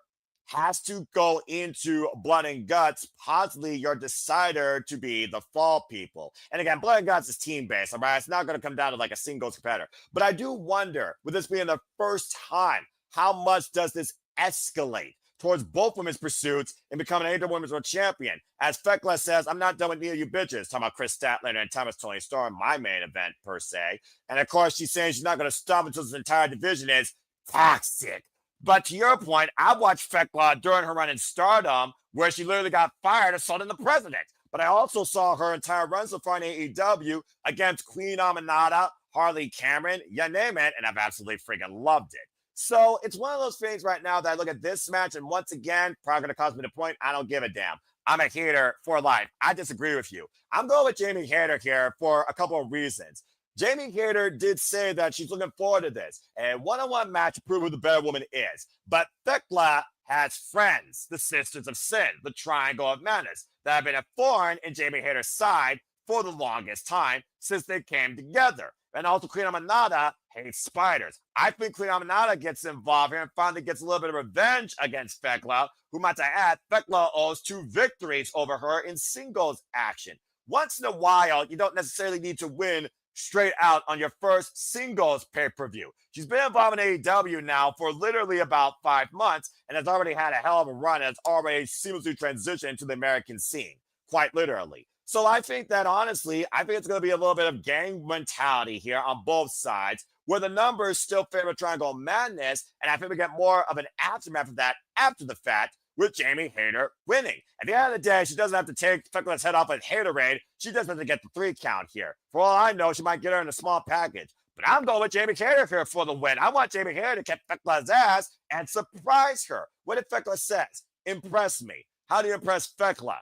[SPEAKER 1] has to go into blood and guts, possibly your decider to be the fall people. And again, blood and guts is team based, all right? It's not going to come down to like a singles competitor. But I do wonder, with this being the first time, how much does this escalate towards both women's pursuits in becoming an AEW Women's World Champion? As Thekla says, I'm not done with neither of you bitches. Talking about Chris Statlander and Thomas Tony Storm, my main event per se. And of course, she's saying she's not going to stop until this entire division is toxic. But to your point, I watched Thekla during her run in Stardom, where she literally got fired assaulting the president. But I also saw her entire run so far in AEW against Queen Aminata, Harley Cameron, you name it, and I've absolutely freaking loved it. So it's one of those things right now that I look at this match, and once again, probably going to cause me the point, I don't give a damn. I'm a hater for life. I disagree with you. I'm going with Jamie Hayter here for a couple of reasons. Jamie Hayter did say that she's looking forward to this. A one-on-one match to prove who the better woman is. But Thekla has friends, the Sisters of Sin, the Triangle of Madness, that have been a thorn in Jamie Hayter's side for the longest time since they came together. And also Queen Aminata hates spiders. I think Queen Aminata gets involved here and finally gets a little bit of revenge against Thekla, who, might I add, Thekla owes 2 victories over her in singles action. Once in a while, you don't necessarily need to win straight out on your first singles pay-per-view. She's been involved in AEW now for literally about 5 months and has already had a hell of a run and has already seamlessly transitioned to the American scene, quite literally. So I think that honestly, I think it's going to be a little bit of gang mentality here on both sides, where the numbers still favor Triangle Madness, and I think we get more of an aftermath of that after the fact, with Jamie Hayter winning. At the end of the day, she doesn't have to take Thekla's head off with Haterade. She just has to get the 3 count here. For all I know, she might get her in a small package. But I'm going with Jamie Hayter here for the win. I want Jamie Hayter to kick Thekla's ass and surprise her. What did Thekla says? Impress me. How do you impress Thekla?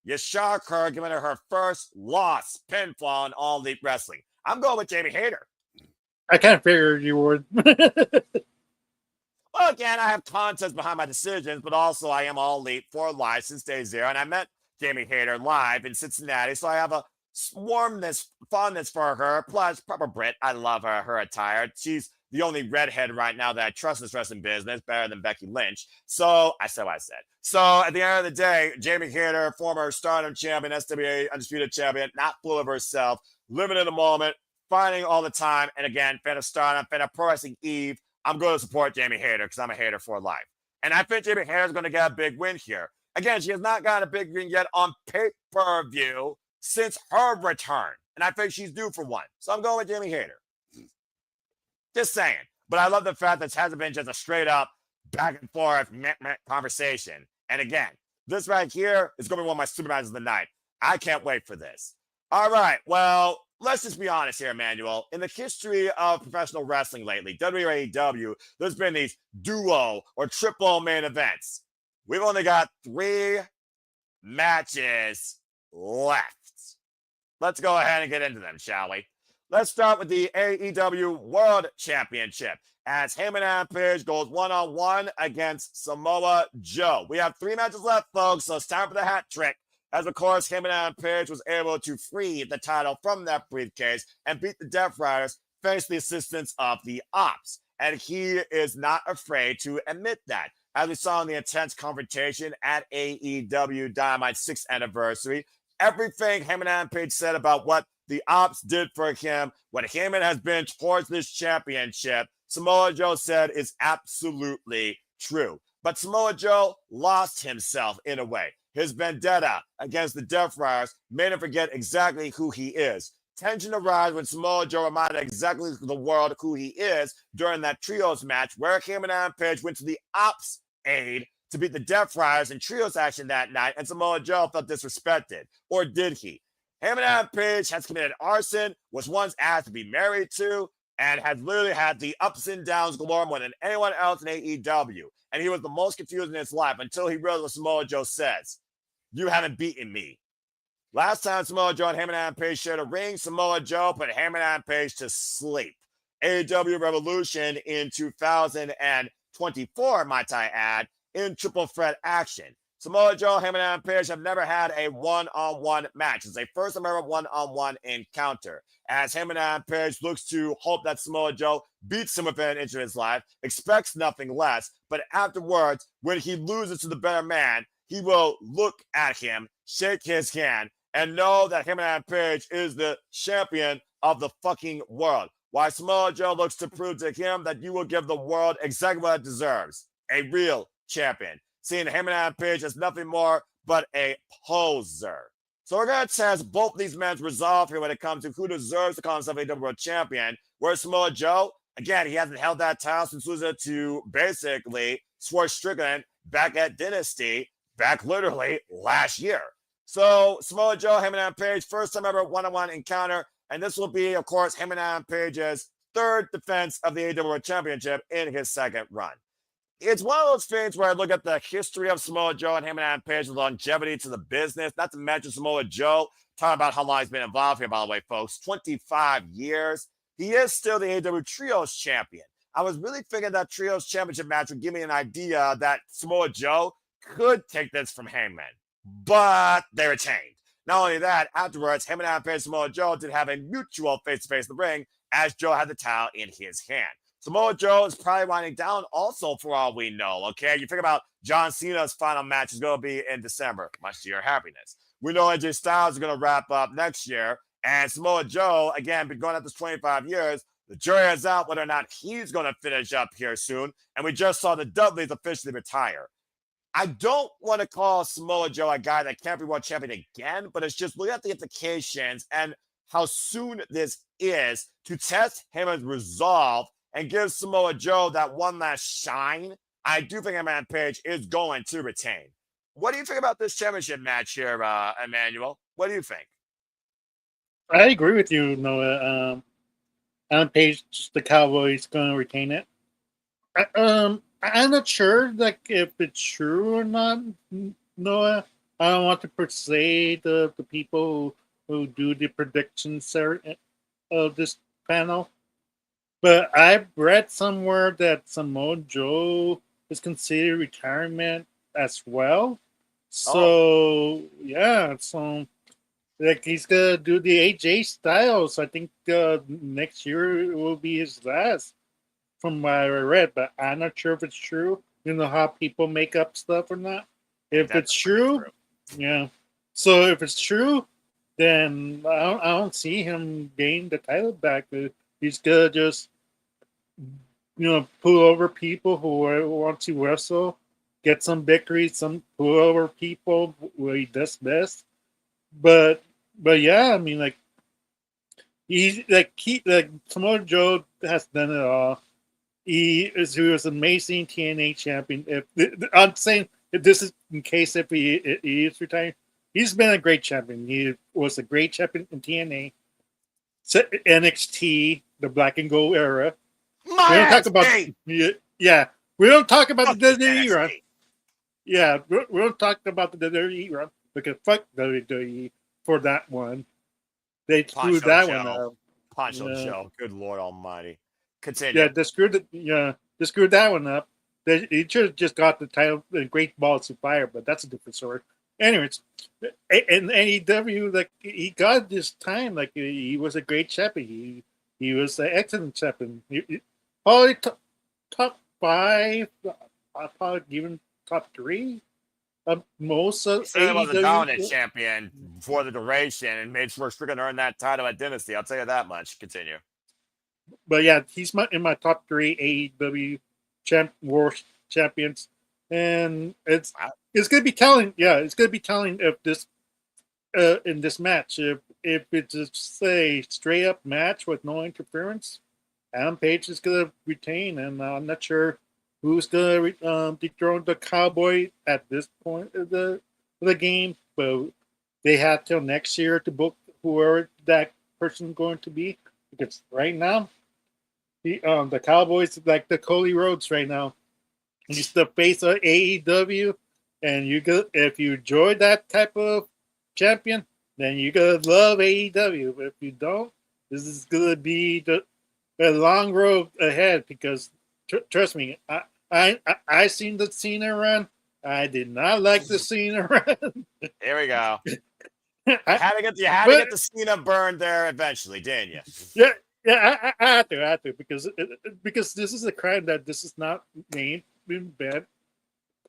[SPEAKER 1] You shock her, giving her her first loss, pinfall in All Elite Wrestling. I'm going with Jamie Hayter.
[SPEAKER 2] I kind of figured you would.
[SPEAKER 1] Well, again, I have context behind my decisions, but also I am All Elite for life since day 0, and I met Jamie Hayter live in Cincinnati, so I have a warmness, fondness for her. Plus, proper Brit, I love her attire. She's the only redhead right now that I trust in this wrestling business, better than Becky Lynch. So I said what I said. So at the end of the day, Jamie Hayter, former Stardom champion, SWA Undisputed champion, not full of herself, living in the moment, fighting all the time, and again, fan of Stardom, fan of Pro Wrestling Eve. I'm going to support Jamie Hayter because I'm a hater for life. And I think Jamie Hayter is going to get a big win here. Again, she has not gotten a big win yet on pay-per-view since her return. And I think she's due for one. So I'm going with Jamie Hayter. Just saying. But I love the fact that it hasn't been just a straight up back and forth conversation. And again, this right here is going to be one of my super matches of the night. I can't wait for this. All right. Well, let's just be honest here, Emmanuel. In the history of professional wrestling lately, WAEW, there's been these duo or triple main events. We've only got 3 matches left. Let's go ahead and get into them, shall we? Let's start with the AEW World Championship as Heyman Page goes one-on-one against Samoa Joe. We have 3 matches left, folks, so it's time for the hat trick. as of course him and Adam Page was able to free the title from that briefcase and beat the Death Riders thanks to the assistance of the Ops. And he is not afraid to admit that. As we saw in the intense confrontation at AEW Dynamite's 6th anniversary, everything him and Adam Page said about what the Ops did for him, what Heyman has been towards this championship, Samoa Joe said is absolutely true. But Samoa Joe lost himself in a way. His vendetta against the Death Riders made him forget exactly who he is. Tension arose when Samoa Joe reminded exactly the world who he is during that trios match where him and Adam Page went to the Ops aid to beat the Death Riders in trios action that night, and Samoa Joe felt disrespected. Or did he? Him and Adam Page has committed arson, was once asked to be married to, and has literally had the ups and downs galore more than anyone else in AEW. And he was the most confused in his life until he realized what Samoa Joe says. You haven't beaten me. Last time Samoa Joe and him and Adam Page shared a ring, Samoa Joe put him and Adam Page to sleep. AEW Revolution in 2024, might I add, in triple threat action. Samoa Joe, him and Adam Page have never had a one-on-one match. It's a first ever one-on-one encounter. As him and Adam Page looks to hope that Samoa Joe beats him within an inch of his life, expects nothing less, but afterwards, when he loses to the better man, he will look at him, shake his hand, and know that him and Adam Page is the champion of the fucking world. While Samoa Joe looks to prove to him that you will give the world exactly what it deserves. A real champion. Seeing him and Adam Page as nothing more but a poser. So we're going to test both these men's resolve here when it comes to who deserves to call himself a World Champion. Whereas Samoa Joe, again, he hasn't held that title since losing it to basically Swerve Strickland back at Dynasty, back literally last year. So Samoa Joe, him and Adam Page, first time ever one-on-one encounter. And this will be, of course, him and Adam Page's third defense of the AEW World Championship in his second run. It's one of those things where I look at the history of Samoa Joe and him and Adam Page, the longevity to the business, not to mention Samoa Joe, talking about how long he's been involved here, by the way, folks, 25 years. He is still the AEW Trios champion. I was really thinking that Trios championship match would give me an idea that Samoa Joe could take this from Heyman, but they retained. Not only that, afterwards, him and Adam Page and Samoa Joe did have a mutual face-to-face in the ring as Joe had the towel in his hand. Samoa Joe is probably winding down also for all we know, okay? You think about John Cena's final match is going to be in December, much to your happiness. We know AJ Styles is going to wrap up next year, and Samoa Joe, again, been going at this 25 years. The jury is out whether or not he's going to finish up here soon, and we just saw the Dudleys officially retire. I don't want to call Samoa Joe a guy that can't be world champion again, but it's just look at the implications and how soon this is to test Heyman's resolve and give Samoa Joe that one last shine. I do think Adam Page is going to retain. What do you think about this championship match here, Emmanuel? What do you think?
[SPEAKER 2] I agree with you, Noah. Adam Page, the Cowboys, going to retain it. I'm not sure like if it's true or not, Noah. I don't want to persuade the people who do the predictions of this panel. But I've read somewhere that Samoa Joe is considered retirement as well. So, yeah. So, like, he's going to do the AJ Styles. I think next year will be his last, from what I read. But I'm not sure if it's true. You know how people make up stuff or not? If it's true, yeah. So, if it's true, then I don't see him gain the title back. He's going to just pull over people who want to wrestle, get some victories, some pull over people where he does best. But yeah, I mean, like Samoa Joe has done it all. He was an amazing TNA champion. I'm saying if this is in case if he is retired, he's been a great champion. He was a great champion in TNA, NXT, the Black and Gold era. We don't talk about We don't talk about the WWE run. Yeah, we don't talk about the WWE run because fuck WWE for that one. They screwed that one up.
[SPEAKER 1] Poncho Joe, good Lord Almighty. Continue.
[SPEAKER 2] Yeah, they screwed that one up. They should have just got the title, the Great Balls of Fire, but that's a different story. anyways, in AEW, like he got this time, like he was a great champion. He was an excellent champion. Probably top five. I probably even top three. Most
[SPEAKER 1] He
[SPEAKER 2] of
[SPEAKER 1] certainly was a dominant
[SPEAKER 2] AEW.
[SPEAKER 1] champion for the duration and made sure Strickland earned that title at Dynasty. I'll tell you that much. Continue.
[SPEAKER 2] But yeah, he's in my top three AEW world champions, and it's gonna be telling. Yeah, it's gonna be telling if this in this match if it's a say straight up match with no interference. Adam Page is gonna retain, and I'm not sure who's gonna dethrone the Cowboy at this point of the game, but they have till next year to book whoever that person's going to be, because right now the Cowboys like the Cody Rhodes right now. He's the face of AEW, and you go if you enjoy that type of champion, then you gotta love AEW. But if you don't, this is gonna be a long road ahead, because trust me, I seen the Cena run. I did not like the Cena run.
[SPEAKER 1] Here we go.
[SPEAKER 2] I,
[SPEAKER 1] You had to get the Cena burned there eventually, didn't you?
[SPEAKER 2] yeah, yeah, I had to, because this is a crime that this is not named in bad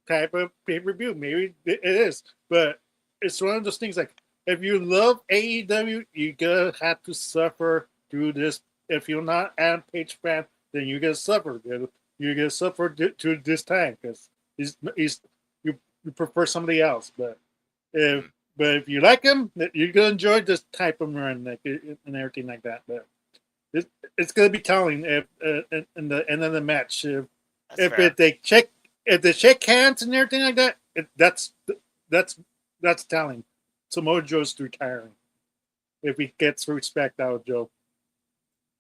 [SPEAKER 2] type of pay per view. Maybe it is, but it's one of those things like if you love AEW, you gotta have to suffer through this. If you're not an Adam Page fan, then you're gonna suffer. You're gonna suffer to this time because you prefer somebody else. But if you like him, you're gonna enjoy this type of run, like and everything like that. But it's gonna be telling if in the end of the match if they shake hands and everything like that. That's telling. Samoa Joe's retiring if he gets respect out of Joe.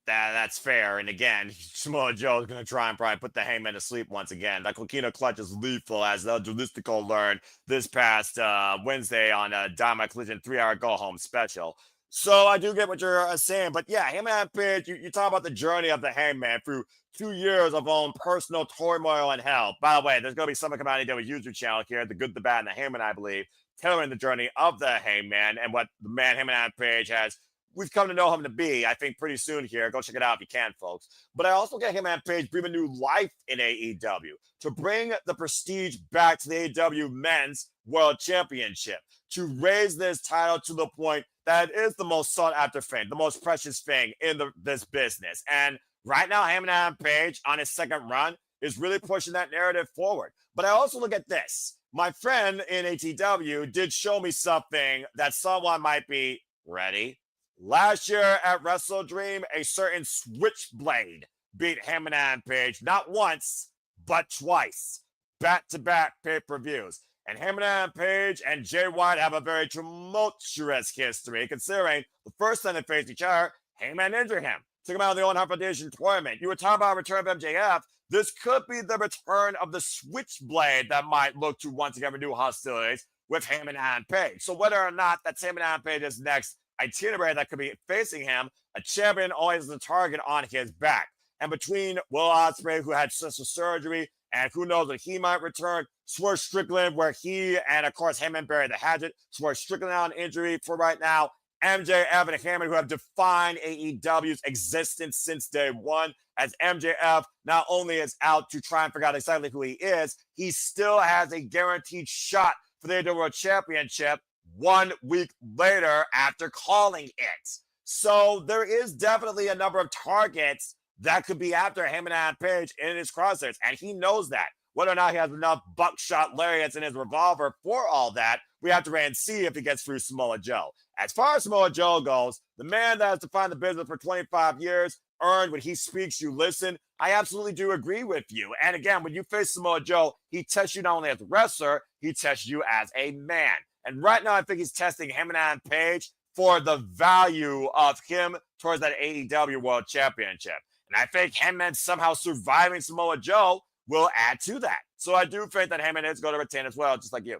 [SPEAKER 1] That's fair. And again, Samoa Joe is going to try and probably put the Hangman to sleep once again. That Coquina clutch is lethal, as El Jalistico learned this past Wednesday on a Dynamite Collision 3-hour go-home special. So I do get what you're saying. But yeah, Hangman Page, you talk about the journey of the Hangman through 2 years of own personal turmoil and hell. By the way, there's going to be something coming out of the YouTube channel here, The Good, the Bad, and the Hangman, I believe, telling the journey of the Hangman and what the man Hangman Page has. We've come to know him to be, I think, pretty soon here. Go check it out if you can, folks. But I also get Hangman Page breathing new life in AEW to bring the prestige back to the AEW Men's World Championship, to raise this title to the point that it is the most sought after thing, the most precious thing in this business. And right now, Hangman Page on his second run is really pushing that narrative forward. But I also look at this. My friend in AEW did show me something that someone might be ready. Last year at WrestleDream, a certain Switchblade beat Hangman Page not once, but twice, back-to-back pay-per-views. And Hangman Page and Jay White have a very tumultuous history, considering the first time they faced each other, Hangman injured him, took him out of the Owen Hart Foundation tournament. You were talking about return of MJF. This could be the return of the Switchblade that might look to once again renew hostilities with Hangman Page. So whether or not that's Hangman Page's next itinerary that could be facing him, a champion always has a target on his back. And between Will Ospreay, who had sister surgery, and who knows when he might return, Swerve Strickland, where he and of course Hangman buried the hatchet, Swerve Strickland on injury for right now, MJF and Hangman, who have defined AEW's existence since day one, as MJF not only is out to try and figure out exactly who he is, he still has a guaranteed shot for the AEW World Championship 1 week later after calling it. So there is definitely a number of targets that could be after Hangman Page in his crosshairs, and he knows that. Whether or not he has enough buckshot lariats in his revolver for all that, we have to wait and see if he gets through Samoa Joe. As far as Samoa Joe goes, the man that has defined the business for 25 years, earned when he speaks, you listen. I absolutely do agree with you. And again, when you face Samoa Joe, he tests you not only as a wrestler, he tests you as a man. And right now, I think he's testing Hangman Page for the value of him towards that AEW World Championship. And I think Hangman somehow surviving Samoa Joe will add to that. So I do think that Hangman is going to retain as well, just like you.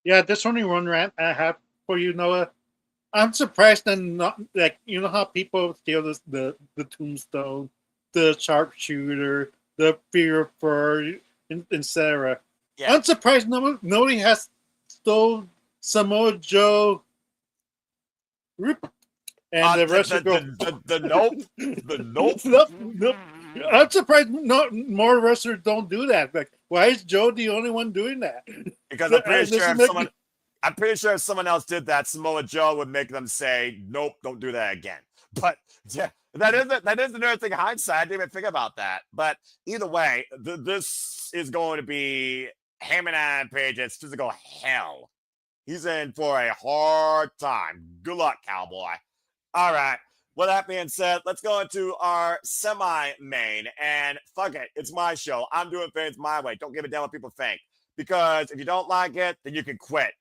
[SPEAKER 2] Yeah, there's only one rant I have for you, Noah. I'm surprised that not like you know how people steal the tombstone, the sharpshooter, the fear for etc. Yeah. I'm surprised nobody has stole Samoa Joe, and the rest would go.
[SPEAKER 1] The nope. The nope.
[SPEAKER 2] Nope. I'm surprised more wrestlers don't do that. Like, why is Joe the only one doing that?
[SPEAKER 1] Because I'm pretty sure if someone else did that, Samoa Joe would make them say, "Nope, don't do that again." But yeah, that is another thing. Hindsight, I didn't even think about that. But either way, this is going to be Heyman and Page's physical hell. He's in for a hard time. Good luck, cowboy. All right. With that being said, let's go into our semi-main. And fuck it, it's my show. I'm doing things my way. Don't give a damn what people think. Because if you don't like it, then you can quit.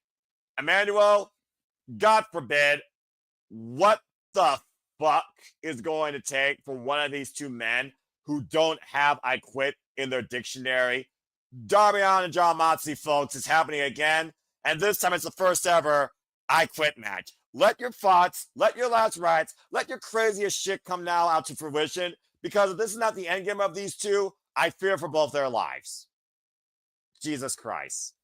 [SPEAKER 1] Emmanuel, God forbid, what the fuck is going to take for one of these two men who don't have I quit in their dictionary? Darby Allin and Jon Moxley, folks, is happening again. And this time it's the first ever I quit match. Let your thoughts, let your last rites, let your craziest shit come now out to fruition. Because if this is not the endgame of these two, I fear for both their lives. Jesus Christ.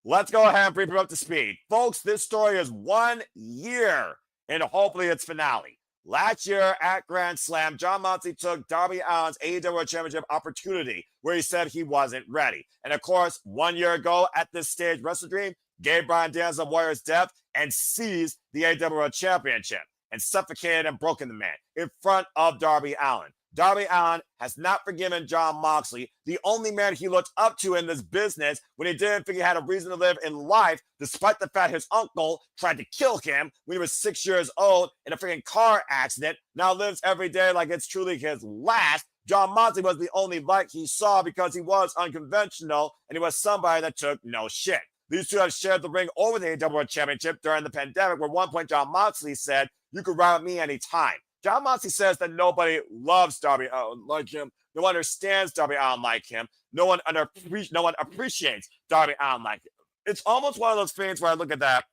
[SPEAKER 1] Let's go ahead and bring people up to speed. Folks, this story is 1 year and hopefully its finale. Last year at Grand Slam, Jon Moxley took Darby Allin's AEW Championship opportunity where he said he wasn't ready. And of course, 1 year ago at this stage, WrestleDream gave Bryan Danielson Warrior's death and seized the AEW Championship and suffocated and broken the man in front of Darby Allin. Darby Allin has not forgiven Jon Moxley, the only man he looked up to in this business when he didn't think he had a reason to live in life, despite the fact his uncle tried to kill him when he was 6 years old in a freaking car accident, now lives every day like it's truly his last. Jon Moxley was the only light he saw because he was unconventional and he was somebody that took no shit. These two have shared the ring over the AEW Championship during the pandemic, where at one point Jon Moxley said, "You could ride with me anytime." Jon Moxley says that nobody loves Darby Allin like him. No one understands Darby Allin like him. No one appreciates Darby Allin like him. It's almost one of those things where I look at that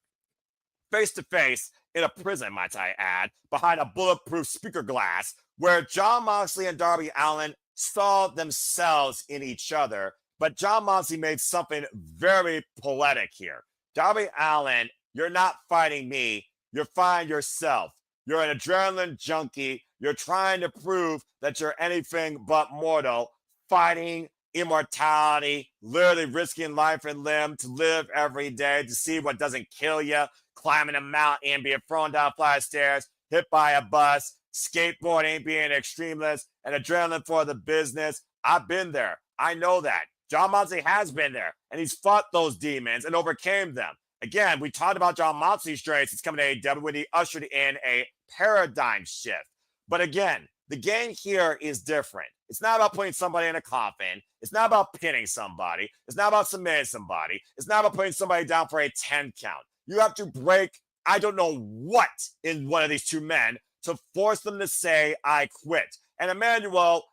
[SPEAKER 1] face to face in a prison, might I add, behind a bulletproof speaker glass, where Jon Moxley and Darby Allin saw themselves in each other. But Jon Moxley made something very poetic here. Darby Allin, you're not fighting me. You're fighting yourself. You're an adrenaline junkie. You're trying to prove that you're anything but mortal, fighting immortality, literally risking life and limb to live every day, to see what doesn't kill you, climbing a mountain, being thrown down flight of stairs, hit by a bus, skateboarding, being an extremist, and adrenaline for the business. I've been there. I know that. Jon Moxley has been there, and he's fought those demons and overcame them. Again, we talked about Jon Moxley's strengths. It's coming to AEW when he ushered in a paradigm shift. But again, the game here is different. It's not about putting somebody in a coffin. It's not about pinning somebody. It's not about submitting somebody. It's not about putting somebody down for a 10 count. You have to break, I don't know what, in one of these two men to force them to say, I quit. And Emmanuel,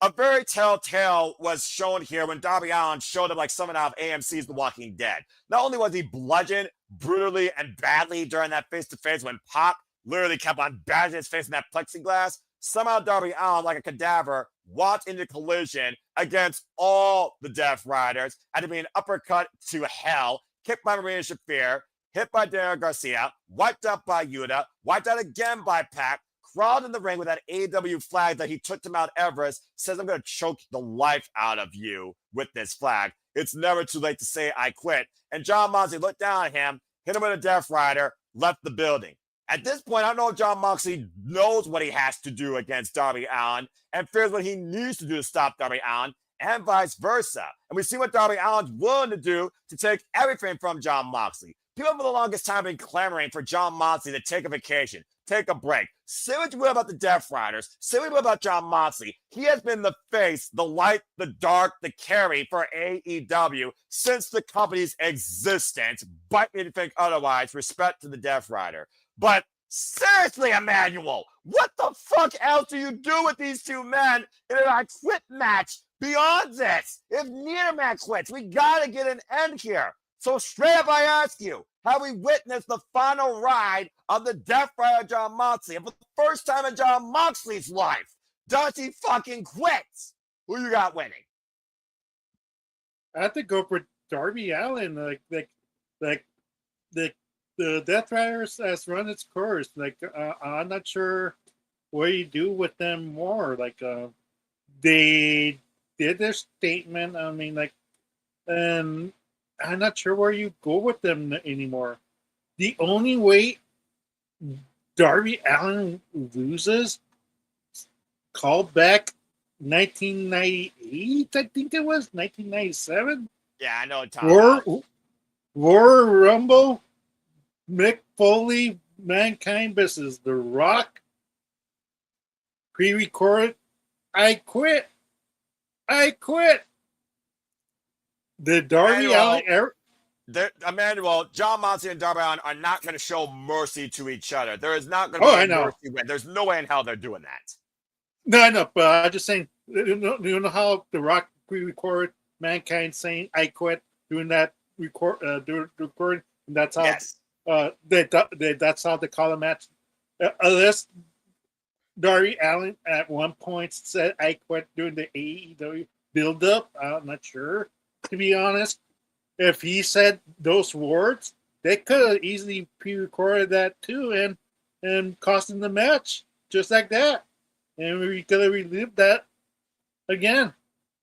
[SPEAKER 1] a very telltale was shown here when Darby Allin showed up like someone out of AMC's The Walking Dead. Not only was he bludgeoned brutally and badly during that face-to-face when Pac literally kept on bashing his face in that plexiglass, somehow Darby Allin, like a cadaver, walked into collision against all the Death Riders, had to be an uppercut to hell, kicked by Marina Shafir, hit by Daniel Garcia, wiped out by Yuta, wiped out again by Pac, crawled in the ring with that AEW flag that he took to Mount Everest, says, I'm going to choke the life out of you with this flag. It's never too late to say I quit. And Jon Moxley looked down at him, hit him with a Death Rider, left the building. At this point, I don't know if Jon Moxley knows what he has to do against Darby Allin and fears what he needs to do to stop Darby Allin, and vice versa. And we see what Darby Allin's willing to do to take everything from Jon Moxley. People for the longest time have been clamoring for Jon Moxley to take a vacation, take a break. Say what you will about the Death Riders. Say what you will about Jon Moxley. He has been the face, the light, the dark, the carry for AEW since the company's existence. Bite me to think otherwise. Respect to the Death Rider. But seriously, Emmanuel, what the fuck else do you do with these two men in an I quit match beyond this? If neither man quits, we gotta get an end here. So straight up I ask you, have we witnessed the final ride of the Death Rider Jon Moxley? And for the first time in Jon Moxley's life, does he fucking quit? Who you got winning?
[SPEAKER 2] I have to go for Darby Allin. Like the Death Riders has run its course. Like I'm not sure what you do with them more. Like they did their statement. I mean, like, and I'm not sure where you go with them anymore. The only way Darby Allin loses, called back 1998, I think it was 1997.
[SPEAKER 1] Yeah, I know what Tom
[SPEAKER 2] War,
[SPEAKER 1] about.
[SPEAKER 2] War Rumble, Mick Foley, Mankind versus The Rock, pre-recorded. I quit. I quit. The Darby Allin era.
[SPEAKER 1] Emmanuel, John Moxley and Darby Allin are not going to show mercy to each other. There is not going to
[SPEAKER 2] Oh,
[SPEAKER 1] be
[SPEAKER 2] I
[SPEAKER 1] a
[SPEAKER 2] know.
[SPEAKER 1] mercy win. There's no way in hell they're doing that.
[SPEAKER 2] No, I know, but I'm just saying. You know how The Rock pre-recorded Mankind saying "I quit," doing that recording, and that's how
[SPEAKER 1] Yes.
[SPEAKER 2] that's how they call a match. Unless Darby Allin at one point said "I quit" during the AEW build-up, I'm not sure, to be honest. If he said those words, they could have easily pre-recorded that too, and cost him the match just like that, and we could have relived that again.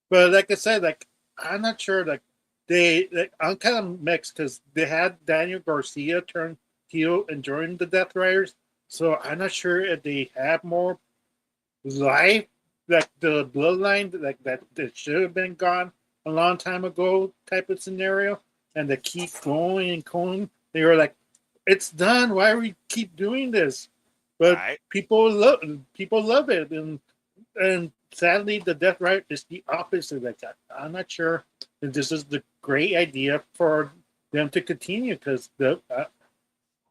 [SPEAKER 2] But like I said, like I'm not sure. I'm kind of mixed because they had Daniel Garcia turn heel and join the Death Riders, so I'm not sure if they have more life, like the bloodline, like that should have been gone a long time ago type of scenario, and they keep going and going. They were like, "It's done. Why do we keep doing this?" But
[SPEAKER 1] Right.
[SPEAKER 2] people love it, and sadly, the Death Rider is the opposite of that. I'm not sure if this is the great idea for them to continue because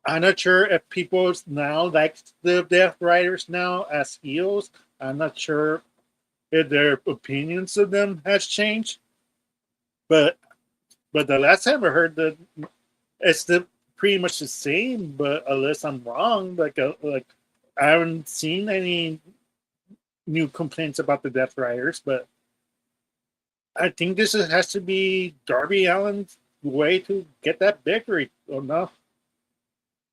[SPEAKER 2] I'm not sure if people now like the Death Riders now as heels. I'm not sure if their opinions of them has changed, but the last time I heard that it's pretty much the same. But unless I'm wrong, like I haven't seen any new complaints about the Death Riders, but I think has to be Darby Allin's way to get that victory. Oh no,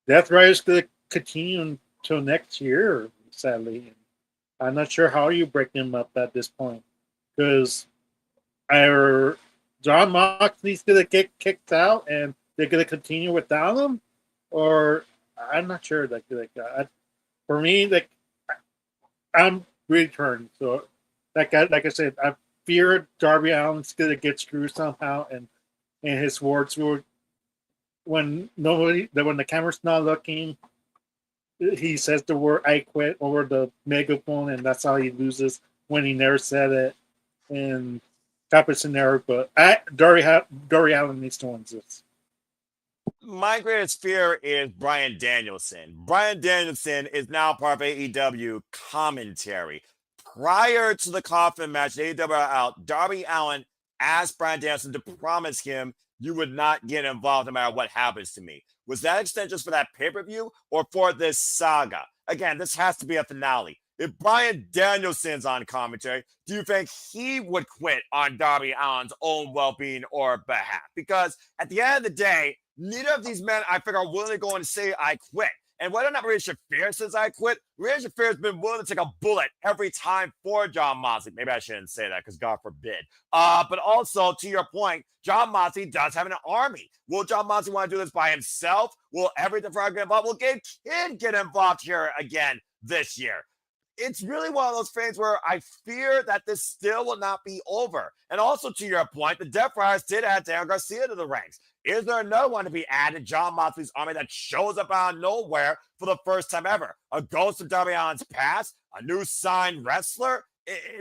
[SPEAKER 2] Death Riders going to continue until next year, sadly. I'm not sure how you break them up at this point because either John Moxley's going to get kicked out and they're going to continue without him, or I'm not sure. For me, I'm returned. So, like I said, I fear Darby Allin's going to get screwed somehow, and his words will when the camera's not looking, he says the word "I quit" over the megaphone, and that's how he loses when he never said it. And type of scenario, but Darby Allin needs to win this.
[SPEAKER 1] My greatest fear is Bryan Danielson. Bryan Danielson is now part of AEW commentary. Prior to the Coffin match, AEW out, Darby Allin asked Bryan Danielson to promise him you would not get involved no matter what happens to me. Was that extent just for that pay-per-view or for this saga? Again, this has to be a finale. If Bryan Danielson's on commentary, do you think he would quit on Darby Allin's own well-being or behalf? Because at the end of the day, neither of these men, I figure, are willing to go and say, I quit. And whether or not Rhea Shafir says I quit, Rhea Shafir has been willing to take a bullet every time for John Moxley. Maybe I shouldn't say that because God forbid. But also, to your point, John Moxley does have an army. Will John Moxley want to do this by himself? Will every Defrag get involved? Will Gabe Kidd get involved here again this year? It's really one of those things where I fear that this still will not be over. And also, to your point, the Death Riders did add Daniel Garcia to the ranks. Is there another one to be added? John Moxley's army that shows up out of nowhere for the first time ever. A ghost of Darby Allin's past, a new signed wrestler.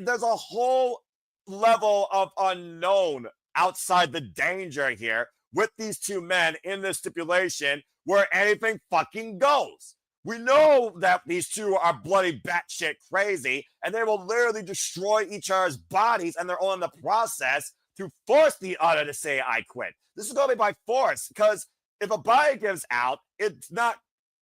[SPEAKER 1] There's a whole level of unknown outside the danger here with these two men in this stipulation where anything fucking goes. We know that these two are bloody batshit crazy, and they will literally destroy each other's bodies, and they're all in the process to force the other to say, I quit. This is going to be by force, because if a body gives out, it's not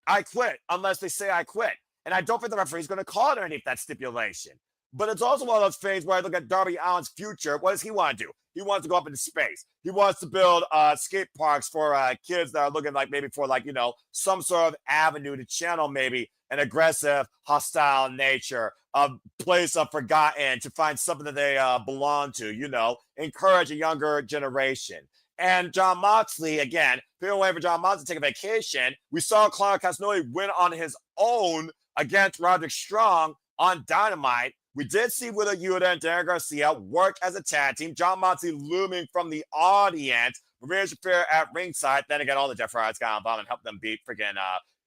[SPEAKER 1] I quit unless they say I quit. And I don't think the referee is going to call it underneath that stipulation. But it's also one of those things where I look at Darby Allin's future. What does he want to do? He wants to go up into space. He wants to build skate parks for kids that are looking like maybe for like, some sort of avenue to channel maybe an aggressive, hostile nature, a place of forgotten to find something that they belong to, encourage a younger generation. And John Moxley, again, people waiting for John Moxley to take a vacation. We saw Claudio Castagnoli win on his own against Roderick Strong on Dynamite. We did see Wheeler Yuta and Darren Garcia work as a tag team. John Moxley looming from the audience. Maria Shafir at ringside. Then again, all the Jeff Hardy's got involved and helped them beat freaking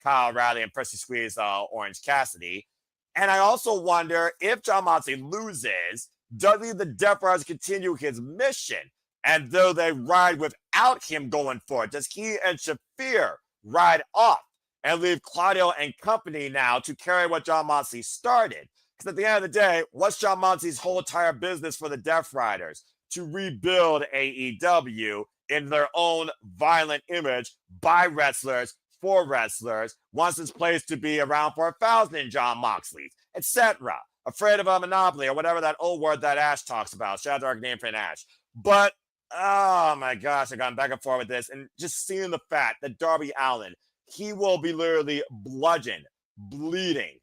[SPEAKER 1] Kyle Riley and Prissy Squeeze Orange Cassidy. And I also wonder if John Moxley loses, does the Death Riders continue his mission? And though they ride without him going forward, does he and Shafir ride off and leave Claudio and company now to carry what John Moxley started? Because at the end of the day, what's John Moxley's whole entire business for the Death Riders? To rebuild AEW in their own violent image by wrestlers, for wrestlers, wants this place to be around for 1,000 John Moxleys, etc. Afraid of a monopoly or whatever that old word that Ash talks about. Shout out to our name friend Ash. But oh my gosh, I've gone back and forth with this, and just seeing the fact that Darby Allin, he will be literally bludgeoned, bleeding,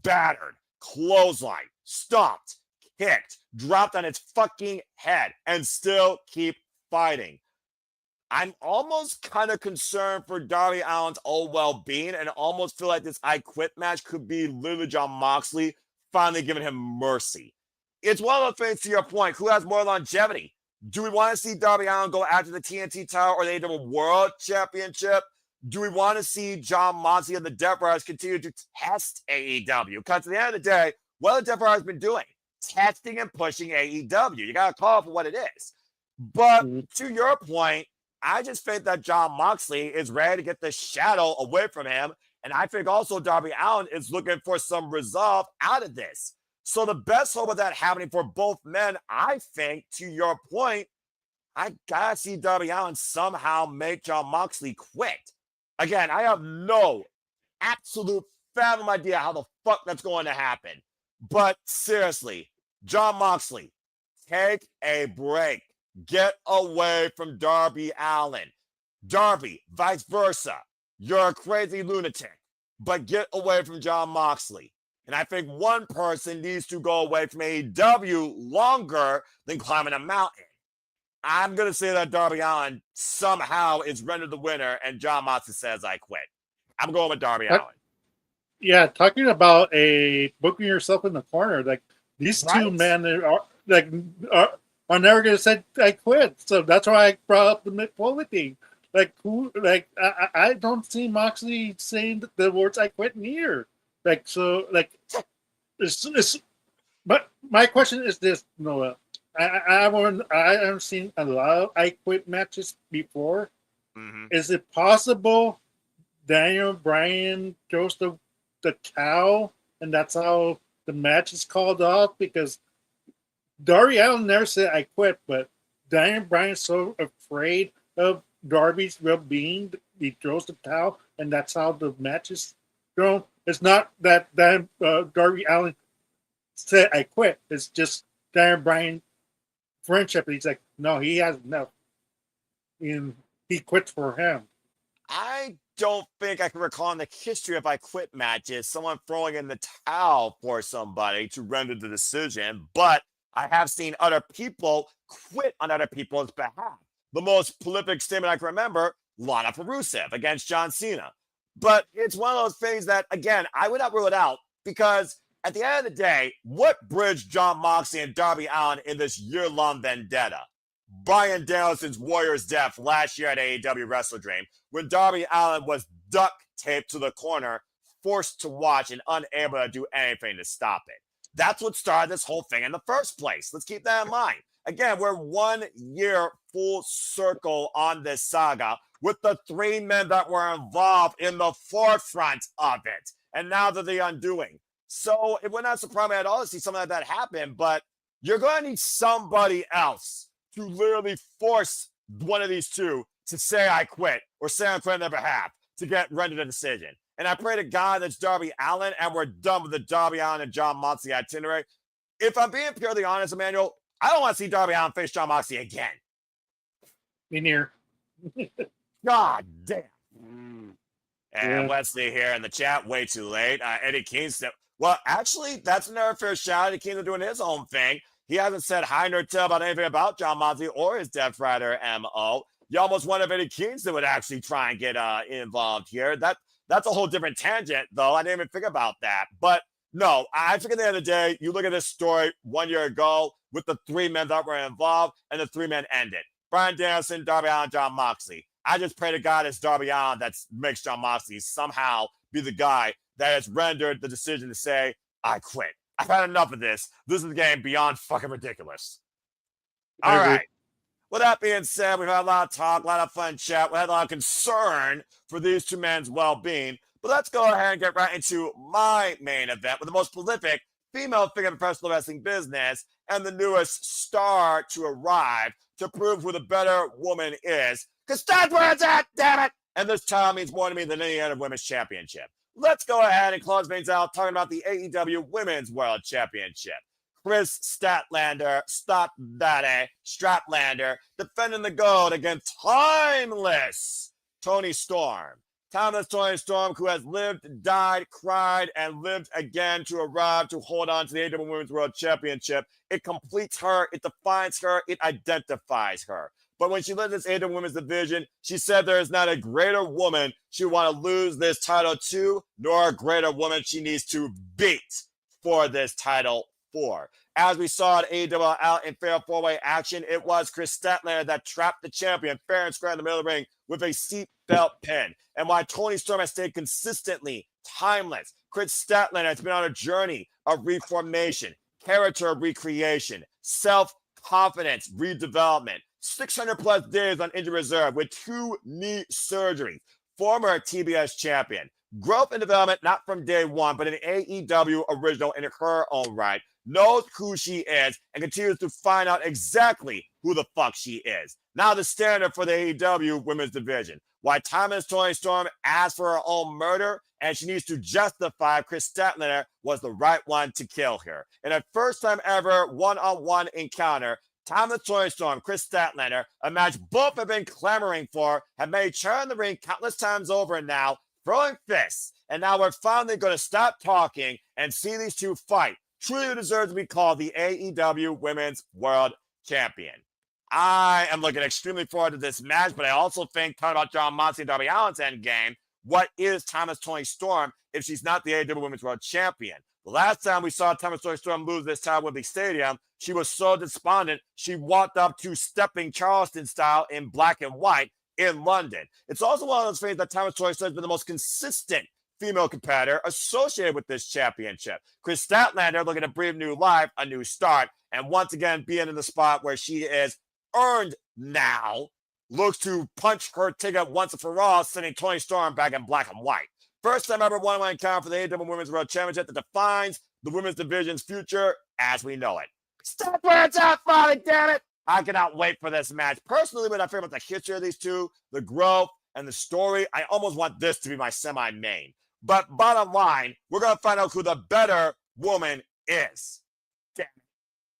[SPEAKER 1] battered, clothesline, stomped, kicked, dropped on its fucking head, and still keep fighting. I'm almost kind of concerned for Darby Allin's own well-being, and almost feel like this I Quit match could be literally John Moxley finally giving him mercy. It's one of the things, to your point, who has more longevity? Do we want to see Darby Allin go after the TNT title or the AEW World Championship? Do we want to see John Moxley and the Death Riders continue to test AEW? Because at the end of the day, what have the Death Riders been doing? Testing and pushing AEW. You got to call it for what it is. But to your point, I just think that John Moxley is ready to get the shadow away from him. And I think also Darby Allin is looking for some resolve out of this. So the best hope of that happening for both men, I think, to your point, I gotta see Darby Allin somehow make John Moxley quit. Again, I have no absolute fathom idea how the fuck that's going to happen. But seriously, John Moxley, take a break. Get away from Darby Allin. Darby, vice versa. You're a crazy lunatic, but get away from John Moxley. And I think one person needs to go away from AEW longer than climbing a mountain. I'm going to say that Darby Allin somehow is rendered the winner, and John Moxley says, I quit. I'm going with Darby Allin.
[SPEAKER 2] Yeah, talking about booking yourself in the corner, like these two men are never going to say I quit. So that's why I brought up the Mick Foley thing. I don't see Moxley saying the words I quit near. But my question is this, Noah. I haven't seen a lot of I Quit matches before. Mm-hmm. Is it possible Daniel Bryan goes to the cow and that's how the match is called off? Because Darby Allin never said I quit, but Daniel Bryan's so afraid of Darby's well-being, he throws the towel, and that's how the match is going. It's not that Darby Allin said I quit. It's just Daniel Bryan friendship. He's like, no, he has enough. And he quits for him.
[SPEAKER 1] I don't think I can recall in the history of I Quit matches someone throwing in the towel for somebody to render the decision, but I have seen other people quit on other people's behalf. The most prolific statement I can remember, Lana Perusev against John Cena. But it's one of those things that, again, I would not rule it out because at the end of the day, what bridged John Moxley and Darby Allin in this year-long vendetta? Bryan Danielson's Warrior's death last year at AEW WrestleDream, when Darby Allin was duct taped to the corner, forced to watch and unable to do anything to stop it. That's what started this whole thing in the first place. Let's keep that in mind. Again, we're 1 year full circle on this saga with the three men that were involved in the forefront of it. And now they're the undoing. So it would not surprise me at all to see something like that happen, but you're going to need somebody else to literally force one of these two to say I quit or say I quit on their behalf to get rendered a decision. And I pray to God that's Darby Allin, and we're done with the Darby Allin and John Moxley itinerary. If I'm being purely honest, Emmanuel, I don't want to see Darby Allin face Jon Moxley again.
[SPEAKER 2] Me near.
[SPEAKER 1] God damn. And
[SPEAKER 2] Yeah.
[SPEAKER 1] Wesley here in the chat, way too late. Eddie Kingston. Well, actually, that's another fair shot. Eddie Kingston doing his own thing. He hasn't said hi nor tail about anything about Jon Moxley or his Death Rider MO. You almost wonder if Eddie Kingston would actually try and get involved here. That's a whole different tangent, though. I didn't even think about that. But no, I think at the end of the day, you look at this story 1 year ago with the 3 men that were involved, and the 3 men ended. Bryan Danielson, Darby Allin, Jon Moxley. I just pray to God it's Darby Allin that makes Jon Moxley somehow be the guy that has rendered the decision to say, I quit. I've had enough of this. This is getting beyond fucking ridiculous. All right. With that being said, we've had a lot of talk, a lot of fun chat. We had a lot of concern for these 2 men's well-being. But let's go ahead and get right into my main event with the most prolific female figure in the professional wrestling business and the newest star to arrive to prove who the better woman is. Because that's where it's at, damn it! And this title means more to me than any other women's championship. Let's go ahead and close things out talking about the AEW Women's World Championship. Chris Statlander, defending the gold against timeless Toni Storm. Timeless Toni Storm, who has lived, died, cried, and lived again to arrive to hold on to the AEW Women's World Championship. It completes her, it defines her, it identifies her. But when she led this AEW Women's division, she said there is not a greater woman she would want to lose this title to, nor a greater woman she needs to beat for this title for. As we saw at AEW out in fair 4-way action, it was Chris Statlander that trapped the champion fair and square in the middle of the ring with a seatbelt pin. And while Toni Storm has stayed consistently timeless, Chris Statlander has been on a journey of reformation, character recreation, self-confidence redevelopment, 600 plus days on injury reserve with 2 knee surgeries, former TBS champion, growth and development not from day one, but an AEW original in her own right, knows who she is and continues to find out exactly who the fuck she is. Now the standard for the AEW women's division. Why timeless Toni Storm asked for her own murder and she needs to justify Chris Statlander was the right one to kill her. In a first time ever one-on-one encounter, timeless Toni Storm, Chris Statlander, a match both have been clamoring for, have made turn in the ring countless times over now, throwing fists. And now we're finally going to stop talking and see these 2 fight. Truly deserves to be called the AEW Women's World Champion. I am looking extremely forward to this match, but I also think, talking about Jon Moxley and Darby Allin's endgame, what is timeless Toni Storm if she's not the AEW Women's World Champion? The last time we saw timeless Toni Storm lose this time at Wembley Stadium, she was so despondent, she walked up to stepping Charleston style in black and white in London. It's also one of those things that timeless Toni Storm has been the most consistent female competitor associated with this championship. Chris Statlander looking to breathe new life, a new start, and once again being in the spot where she is earned now, looks to punch her ticket once and for all, sending Toni Storm back in black and white. First time ever one-on-one encounter for the AEW Women's World Championship that defines the women's division's future as we know it. Stop where it's at, Father, damn it! I cannot wait for this match. Personally, when I figure out the history of these 2, the growth, and the story, I almost want this to be my semi-main. But bottom line, we're going to find out who the better woman is. Damn it.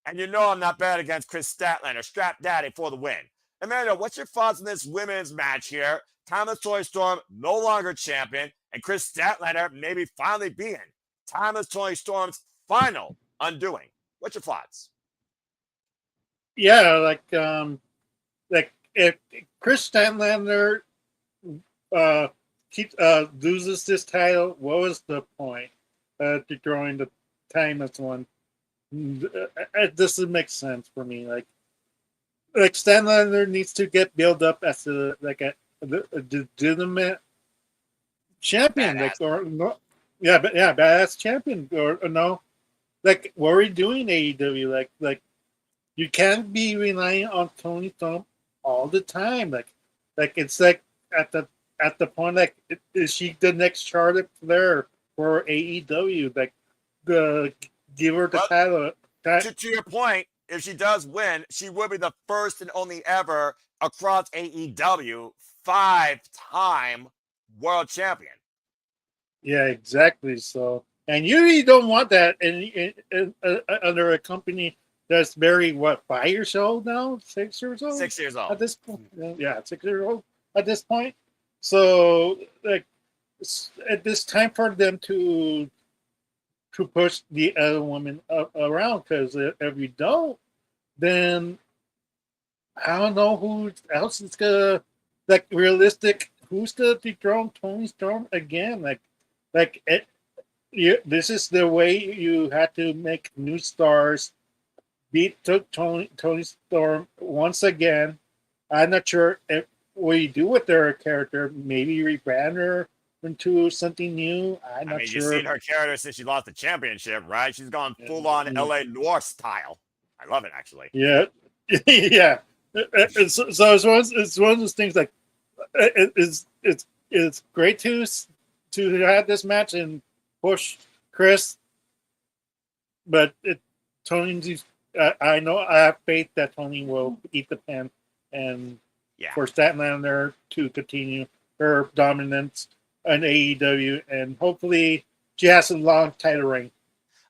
[SPEAKER 1] And you know I'm not bad against Chris Statlander, Strap Daddy for the win. Amanda, what's your thoughts on this women's match here? Timeless Toni Storm no longer champion, and Chris Statlander maybe finally being Timeless Toni Storm's final undoing. What's your thoughts?
[SPEAKER 2] Yeah, like if Chris Statlander loses this title, what was the point to drawing the timeless one? This doesn't make sense for me. Like Statlander needs to get built up as a legitimate champion,
[SPEAKER 1] Badass.
[SPEAKER 2] like or no, yeah, but yeah, badass champion or no, like what are we doing AEW? Like you can't be relying on Toni Storm all the time. Like it's like at the point, like is she the next Charlotte Flair for AEW? Like give her the title.
[SPEAKER 1] To your point, if she does win, she will be the first and only ever across AEW 5-time world champion.
[SPEAKER 2] Yeah, exactly. So, and you really don't want that in under a company that's very 5 years old now, 6 years old
[SPEAKER 1] 6 years old.
[SPEAKER 2] at this point. Yeah, 6 years old at this point. So like it's time for them to push the other woman around, because if you don't, then I don't know who else is gonna, like, realistic. Who's gonna dethrone Tony Storm again? This is the way you had to make new stars beat Tony Storm once again. I'm not sure what you do with their character. Maybe rebrand her into something new. I'm not
[SPEAKER 1] You've
[SPEAKER 2] sure.
[SPEAKER 1] seen her character since she lost the championship, right? She's gone full on LA Noir style. I love it, actually.
[SPEAKER 2] Yeah, yeah. It's one of those things, like it's great to have this match and push Chris, but Tony. I know I have faith that Tony will eat the pen, and for Statlander to continue her dominance in AEW, and hopefully she has a long title reign.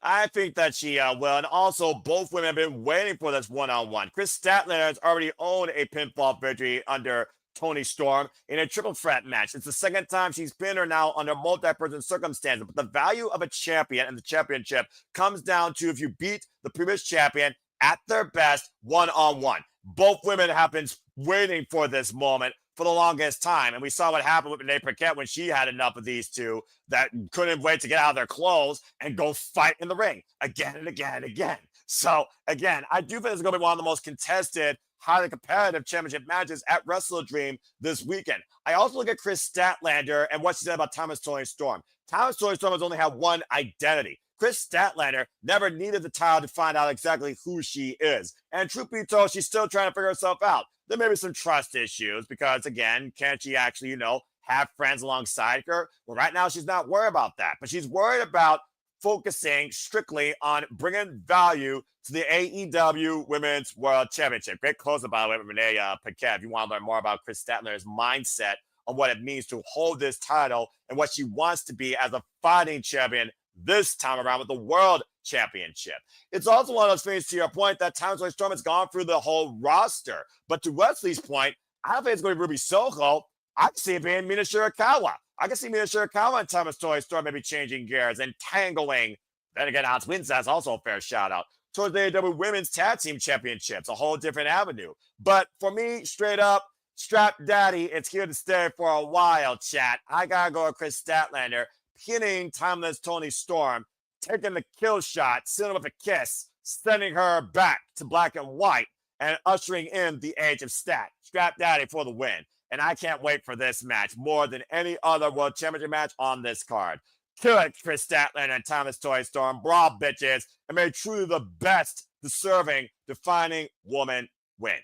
[SPEAKER 1] I think that she will. And also, both women have been waiting for this one-on-one. Chris Statlander has already owned a pinfall victory under Tony Storm in a triple threat match. It's the second time she's pinned her now under multi-person circumstances. But the value of a champion and the championship comes down to if you beat the previous champion at their best one-on-one. Both women have been waiting for this moment for the longest time. And we saw what happened with Renee Paquette when she had enough of these two that couldn't wait to get out of their clothes and go fight in the ring again and again and again. So, again, I do think this is going to be one of the most contested, highly competitive championship matches at WrestleDream this weekend. I also look at Chris Statlander and what she said about Thomas Tony Storm. Thomas Tony Storm has only had one identity. Chris Statlander never needed the title to find out exactly who she is. And truth be told, she's still trying to figure herself out. There may be some trust issues because, again, can't she actually, have friends alongside her? Well, right now she's not worried about that, but she's worried about focusing strictly on bringing value to the AEW Women's World Championship. Great closer, by the way, with Renee Paquette. If you want to learn more about Chris Statlander's mindset on what it means to hold this title and what she wants to be as a fighting champion this time around with the World Championship. It's also one of those things, to your point, that Thomas Tony Storm has gone through the whole roster. But to Wesley's point, I don't think it's going to be Ruby Soho. I can see it being Mina Shirakawa. I can see Mina Shirakawa and Thomas Tony Storm maybe changing gears and tangling. Then again, Alex Wins, that's also a fair shout out towards the AEW Women's Tag Team Championships, a whole different avenue. But for me, straight up, Strap Daddy, it's here to stay for a while, chat. I gotta go with Chris Statlander, pinning Timeless Tony Storm, taking the kill shot, sending with a kiss, sending her back to black and white, and ushering in the age of Stat. Strap Daddy for the win. And I can't wait for this match more than any other World Championship match on this card. Kill it, Chris Statlander and Thomas Tony Storm. Brawl, bitches, and may truly the best deserving defining woman win.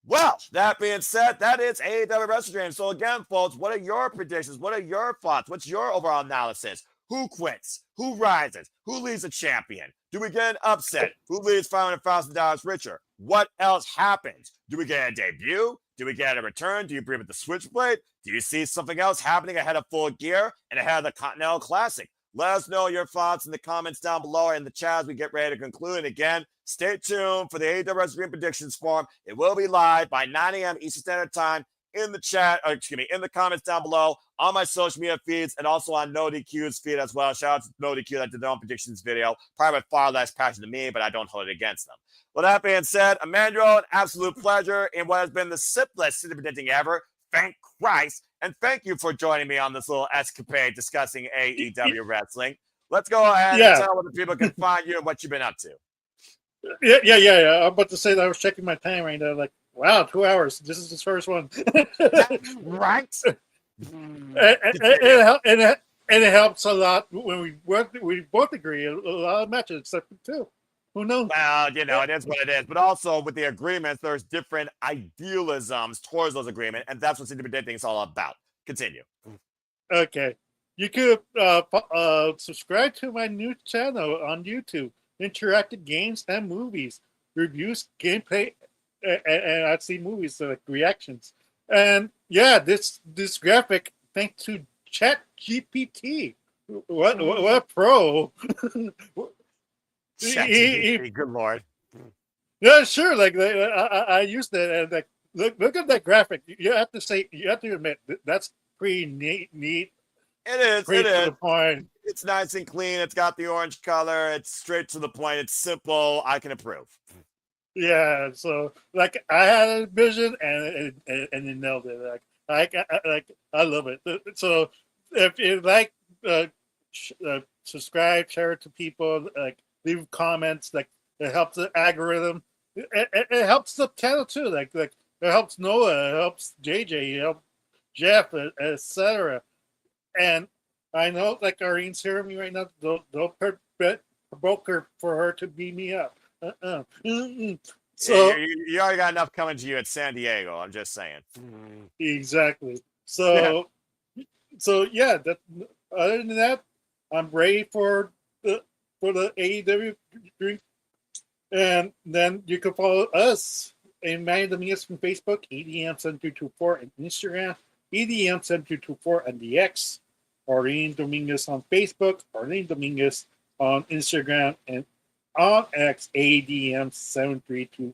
[SPEAKER 1] Well, that being said, that is AEW WrestleDream. So again, folks, what are your predictions? What are your thoughts? What's your overall analysis? Who quits? Who rises? Who leaves a champion? Do we get an upset? Who leaves $500,000 richer? What else happens? Do we get a debut? Do we get a return? Do you bring with the Switchblade? Do you see something else happening ahead of Full Gear and ahead of the Continental Classic? Let us know your thoughts in the comments down below or in the chat as we get ready to conclude. And again, stay tuned for the AEW WrestleDream Predictions Forum. It will be live by 9 a.m. Eastern Standard Time in the chat, in the comments down below, on my social media feeds, and also on No DQ's feed as well. Shout out to No DQ that did their own predictions video. Probably with far less passion than me, but I don't hold it against them. With that being said, Emmanuel, an absolute pleasure in what has been the simplest city predicting ever. Thank Christ. And thank you for joining me on this little escapade discussing AEW wrestling. Let's go ahead and tell where the people can find you and what you've been up to.
[SPEAKER 2] Yeah. I'm about to say that I was checking my time right now. Like, wow, 2 hours. This is his first one.
[SPEAKER 1] Right?
[SPEAKER 2] And it helps a lot when we both agree. A lot of matches, except for two. Who knows?
[SPEAKER 1] Well, it is what it is. But also with the agreements, there's different idealisms towards those agreements, and that's what City Predicting is all about. Continue.
[SPEAKER 2] Okay. You could subscribe to my new channel on YouTube, Interactive Games and Movies, reviews, gameplay, and I see movies, like reactions. And yeah, this graphic, thanks to ChatGPT. What a pro.
[SPEAKER 1] ChatGPT, good Lord.
[SPEAKER 2] Yeah, sure. Like I used that, and like look at that graphic. You have to say, you have to admit that's pretty neat,
[SPEAKER 1] It is. It
[SPEAKER 2] straight to
[SPEAKER 1] is.
[SPEAKER 2] the point.
[SPEAKER 1] It's nice and clean. It's got the orange color. It's straight to the point. It's simple. I can approve.
[SPEAKER 2] Yeah. So like I had a vision, and it nailed it. I love it. So if you like, subscribe, share it to people, like leave comments, like it helps the algorithm. It helps the channel too. Like it helps Noah, it helps JJ, it helps Jeff, etc. And I know like Arine's hearing me right now. Don't provoke her for her to beat me up.
[SPEAKER 1] Yeah,
[SPEAKER 2] So
[SPEAKER 1] you already got enough coming to you at San Diego. I'm just saying.
[SPEAKER 2] exactly.
[SPEAKER 1] Yeah.
[SPEAKER 2] So yeah. That, other than that, I'm ready for the AEW drink. And then you can follow us in Manny Dominguez from Facebook, EDM7224 on Instagram, EDM7224 on the X, Arlene Dominguez on Facebook, Arlene Dominguez on Instagram, and on X, ADM73244.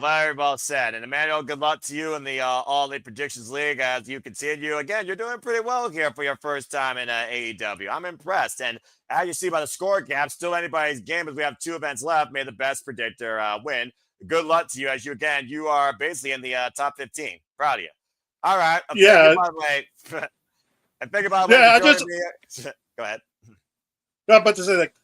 [SPEAKER 1] Very well said. And Emmanuel, good luck to you in the All Elite Predictions League as you continue. Again, you're doing pretty well here for your first time in AEW. I'm impressed. And as you see by the score gap, still anybody's game as we have 2 events left. May the best predictor win. Good luck to you as you are basically in the top 15. Proud of you. All right. Thank you,
[SPEAKER 2] Yeah,
[SPEAKER 1] by the way. And thank you, by the way,
[SPEAKER 2] yeah.
[SPEAKER 1] for
[SPEAKER 2] I
[SPEAKER 1] joining
[SPEAKER 2] just,
[SPEAKER 1] me. Go ahead.
[SPEAKER 2] I'm about to say like,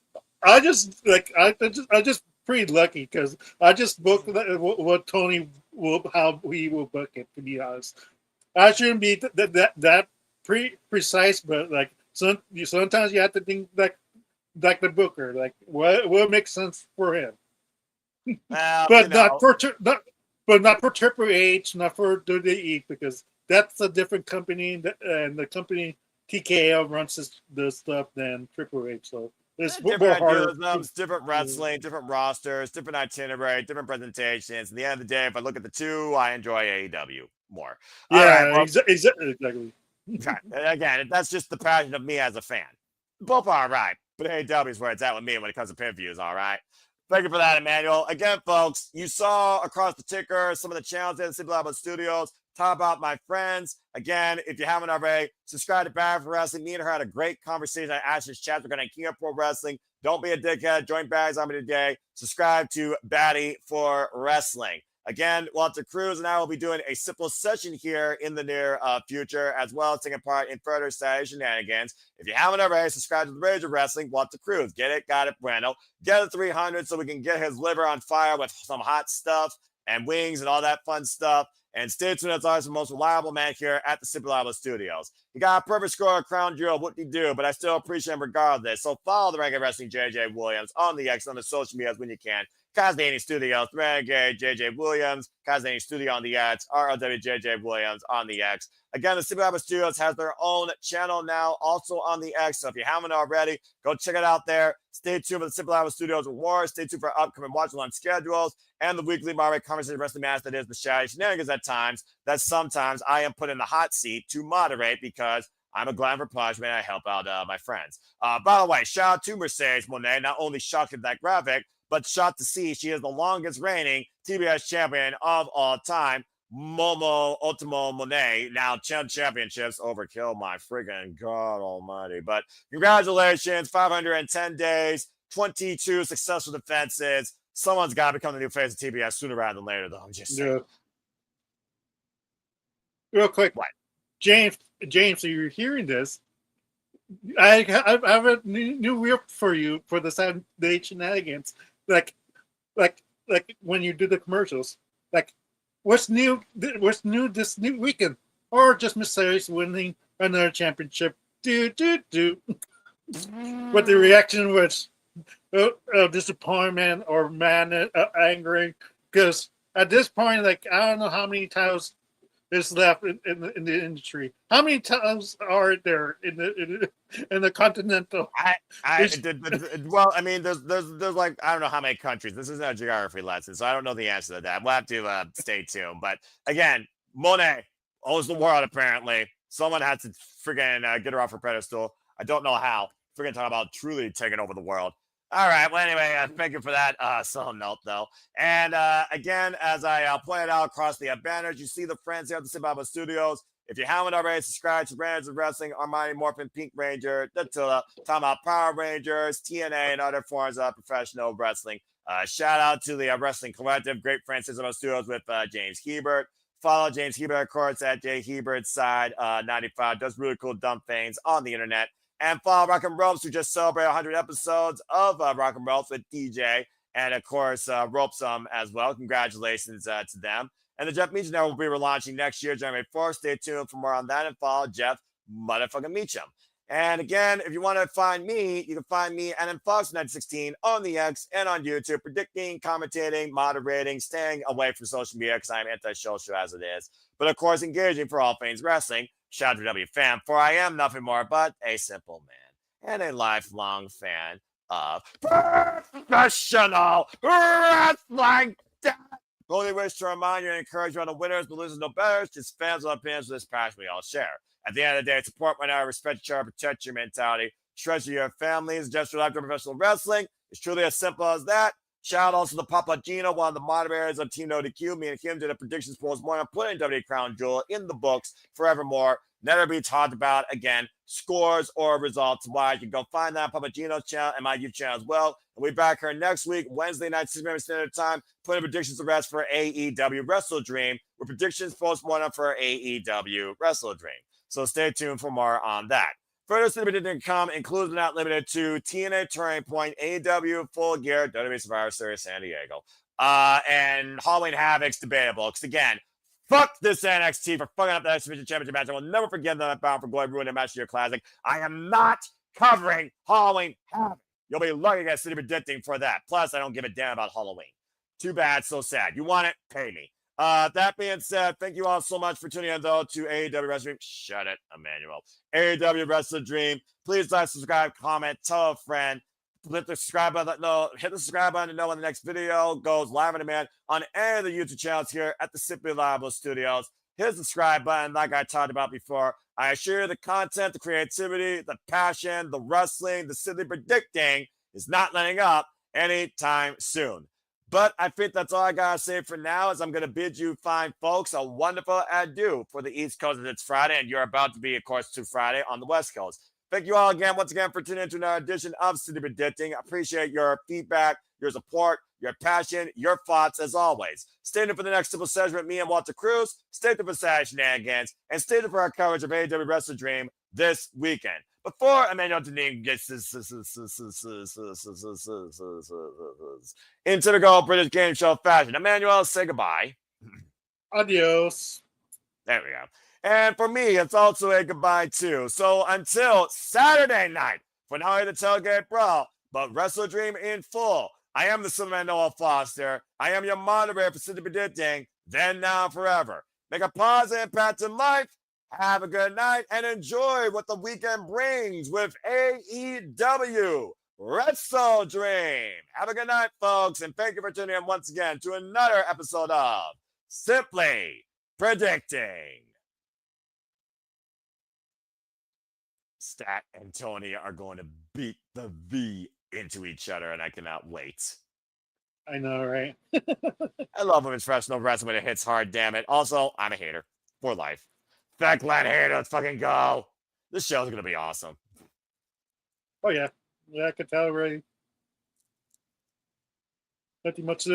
[SPEAKER 2] I just pretty lucky because I just booked what Tony will, how he will book it. To be honest, I shouldn't be that precise, but like sometimes you have to think like the booker, like what makes sense for him,
[SPEAKER 1] Well,
[SPEAKER 2] but not for Triple H, not for WWE, because that's a different company, and the company TKO runs the stuff than Triple H, so it's more
[SPEAKER 1] different
[SPEAKER 2] harder.
[SPEAKER 1] idealisms, different wrestling, different rosters, different itinerary, different presentations. At the end of the day, if I look at the 2, I enjoy AEW more. All right.
[SPEAKER 2] Yeah,
[SPEAKER 1] Well,
[SPEAKER 2] exactly.
[SPEAKER 1] okay. Again, that's just the passion of me as a fan. Both are all right, but AEW is where it's at with me when it comes to pay-per-views, all right? Thank you for that, Emmanuel. Again, folks, you saw across the ticker some of the channels in Simple Labo Studios. Talk about my friends. Again, if you haven't already, subscribe to Bad for Wrestling. Me and her had a great conversation on Ash's chat. We're going to King of Pro Wrestling. Don't be a dickhead. Join Bags on me today. Subscribe to Batty for Wrestling. Again, Walter Cruz and I will be doing a simple session here in the near future, as well as taking part in further Saturday shenanigans. If you haven't already, subscribe to the Rage of Wrestling, Walter Cruz. Get it? Got it, Bueno. Get it 300 so we can get his liver on fire with some hot stuff and wings and all that fun stuff. And stay tuned, as always, the most reliable man here at the Simple Labo Studios. He got a perfect score of Crown Jewel, what he do, but I still appreciate him regardless. So follow the Renegade Wrestling JJ Williams on the X, on the social medias when you can. Kazdani Studios, Renegade JJ Williams, Kazdani Studio on the X, RLWJJ Williams on the X. Again, the Simple Labo Studios has their own channel now, also on the X. So if you haven't already, go check it out there. Stay tuned for the Simple Labo Studios Awards. Stay tuned for upcoming watch-along schedules and the weekly Marvel Conversation Wrestling match that is the Shady Shenanigans at times, that sometimes I am put in the hot seat to moderate because I'm a glad for punishment. I help out my friends. By the way, shout out to Mercedes Monet. Not only shocked at that graphic, but shocked to see she is the longest reigning TBS champion of all time. Momo Ultimo Monet now championships. Overkill, my friggin' God almighty. But congratulations, 510 days, 22 successful defenses. Someone's got to become the new face of TBS sooner rather than later, though. I'm just saying.
[SPEAKER 2] Yeah. Real quick,
[SPEAKER 1] What?
[SPEAKER 2] James, so you're hearing this. I have a new reel for you for the Saturday shenanigans. Like, when you do the commercials. Like, what's new? What's new this new weekend? Or just Mercedes winning another championship? But the reaction was disappointment or madness, angry, because at this point, like, I don't know how many titles is left in the industry. How many titles are there in the continental?
[SPEAKER 1] Well, I mean, there's like, I don't know how many countries. This isn't a geography lesson, so I don't know the answer to that. We'll have to stay tuned. But again, Monet owns the world. Apparently, someone has to freaking get her off her pedestal. I don't know how. Freaking talking about truly taking over the world. All right. Well, anyway, thank you for that solo note, though. And again, as I pointed out across the banners, you see the friends here at the Simba Studios. If you haven't already, subscribe to Rangers of Wrestling, Armani Morphin, Pink Ranger, Dattila, talking about Power Rangers, TNA, and other forms of professional wrestling. Shout out to the Wrestling Collective, great friends at Simba Studios with James Hebert. Follow James Hebert, of course, at Jay Hebert's side 95. Does really cool dumb things on the internet. And follow Rock and Ropes, who just celebrated 100 episodes of Rock and Ropes with DJ. And of course, Ropesome as well. Congratulations to them. And the Jeff Meacham Network will be relaunching next year, January 4th. Stay tuned for more on that and follow Jeff motherfucking Meacham. And again, if you want to find me, you can find me at Fox916 on the X and on YouTube, predicting, commentating, moderating, staying away from social media because I'm anti-social as it is. But of course, engaging for all things wrestling. Shout out to W Fam, for I am nothing more but a simple man and a lifelong fan of professional wrestling. Only wish to remind you and encourage you on the winners, but losers, no betters, just fans of opinions of this passion we all share. At the end of the day, support one another, respect each other, protect your mentality, treasure your families, just your life to professional wrestling. It's truly as simple as that. Shout out also to Papa Gino, one of the moderators of Team No DQ. Me and him did a predictions polls morning, putting WWE Crown Jewel in the books forevermore. Never be talked about again, scores or results. Why? You can go find that on Papa Gino's channel and my YouTube channel as well. And we'll be back here next week, Wednesday night, 6 p.m. Standard Time, putting predictions to rest for AEW WrestleDream, with predictions post-mortem for AEW WrestleDream. So stay tuned for more on that. Further to come includes but not limited to TNA Turning Point, AEW Full Gear, WWE Survivor Series San Diego, and Halloween Havoc's debatable. Because again, fuck this NXT for fucking up the X Division Championship match. I will never forgive them Bound for Glory ruining a match of your classic. I am not covering Halloween Havoc. You'll be lucky to get City predicting for that. Plus, I don't give a damn about Halloween. Too bad, so sad. You want it? Pay me. That being said, thank you all so much for tuning in, though, to AEW WrestleDream. Shut it, Emmanuel. AEW WrestleDream. Please like, subscribe, comment, tell a friend. Hit the subscribe button. Hit the subscribe button to know when the next video goes live on demand on any of the YouTube channels here at the Simply Reliable Studios. Hit the subscribe button, like I talked about before. I assure you the content, the creativity, the passion, the wrestling, the silly predicting is not letting up anytime soon. But I think that's all I got to say for now, as I'm going to bid you fine folks a wonderful adieu for the East Coast as it's Friday, and you're about to be, of course, to Friday on the West Coast. Thank you all again, once again, for tuning in to another edition of City Predicting. I appreciate your feedback, your support, your passion, your thoughts, as always. Stay tuned for the next simple session with me and Walter Cruz. Stay tuned for Saturday Shenanigans, and stay tuned for our coverage of AEW WrestleDream this weekend. Before Emmanuel Deneen gets in typical British game show fashion, Emmanuel, say goodbye.
[SPEAKER 2] Adios.
[SPEAKER 1] There we go. And for me, it's also a goodbye too. So until Saturday night, for not only the Tailgate Brawl, but WrestleDream in full, I am the Silverman Noah Foster. I am your moderator for City Predicting, then, now, forever. Make a positive impact in life. Have a good night and enjoy what the weekend brings with AEW WrestleDream. Have a good night, folks, and thank you for tuning in once again to another episode of Simply Predicting. Stat and Tony are going to beat the V into each other, and I cannot wait.
[SPEAKER 2] I know, right?
[SPEAKER 1] I love women's professional wrestling when it hits hard, damn it. Also, I'm a hater for life. Fact, glad hater, let's fucking go. This show's going to be awesome.
[SPEAKER 2] Oh, yeah. Yeah, I could tell already. Nothing much to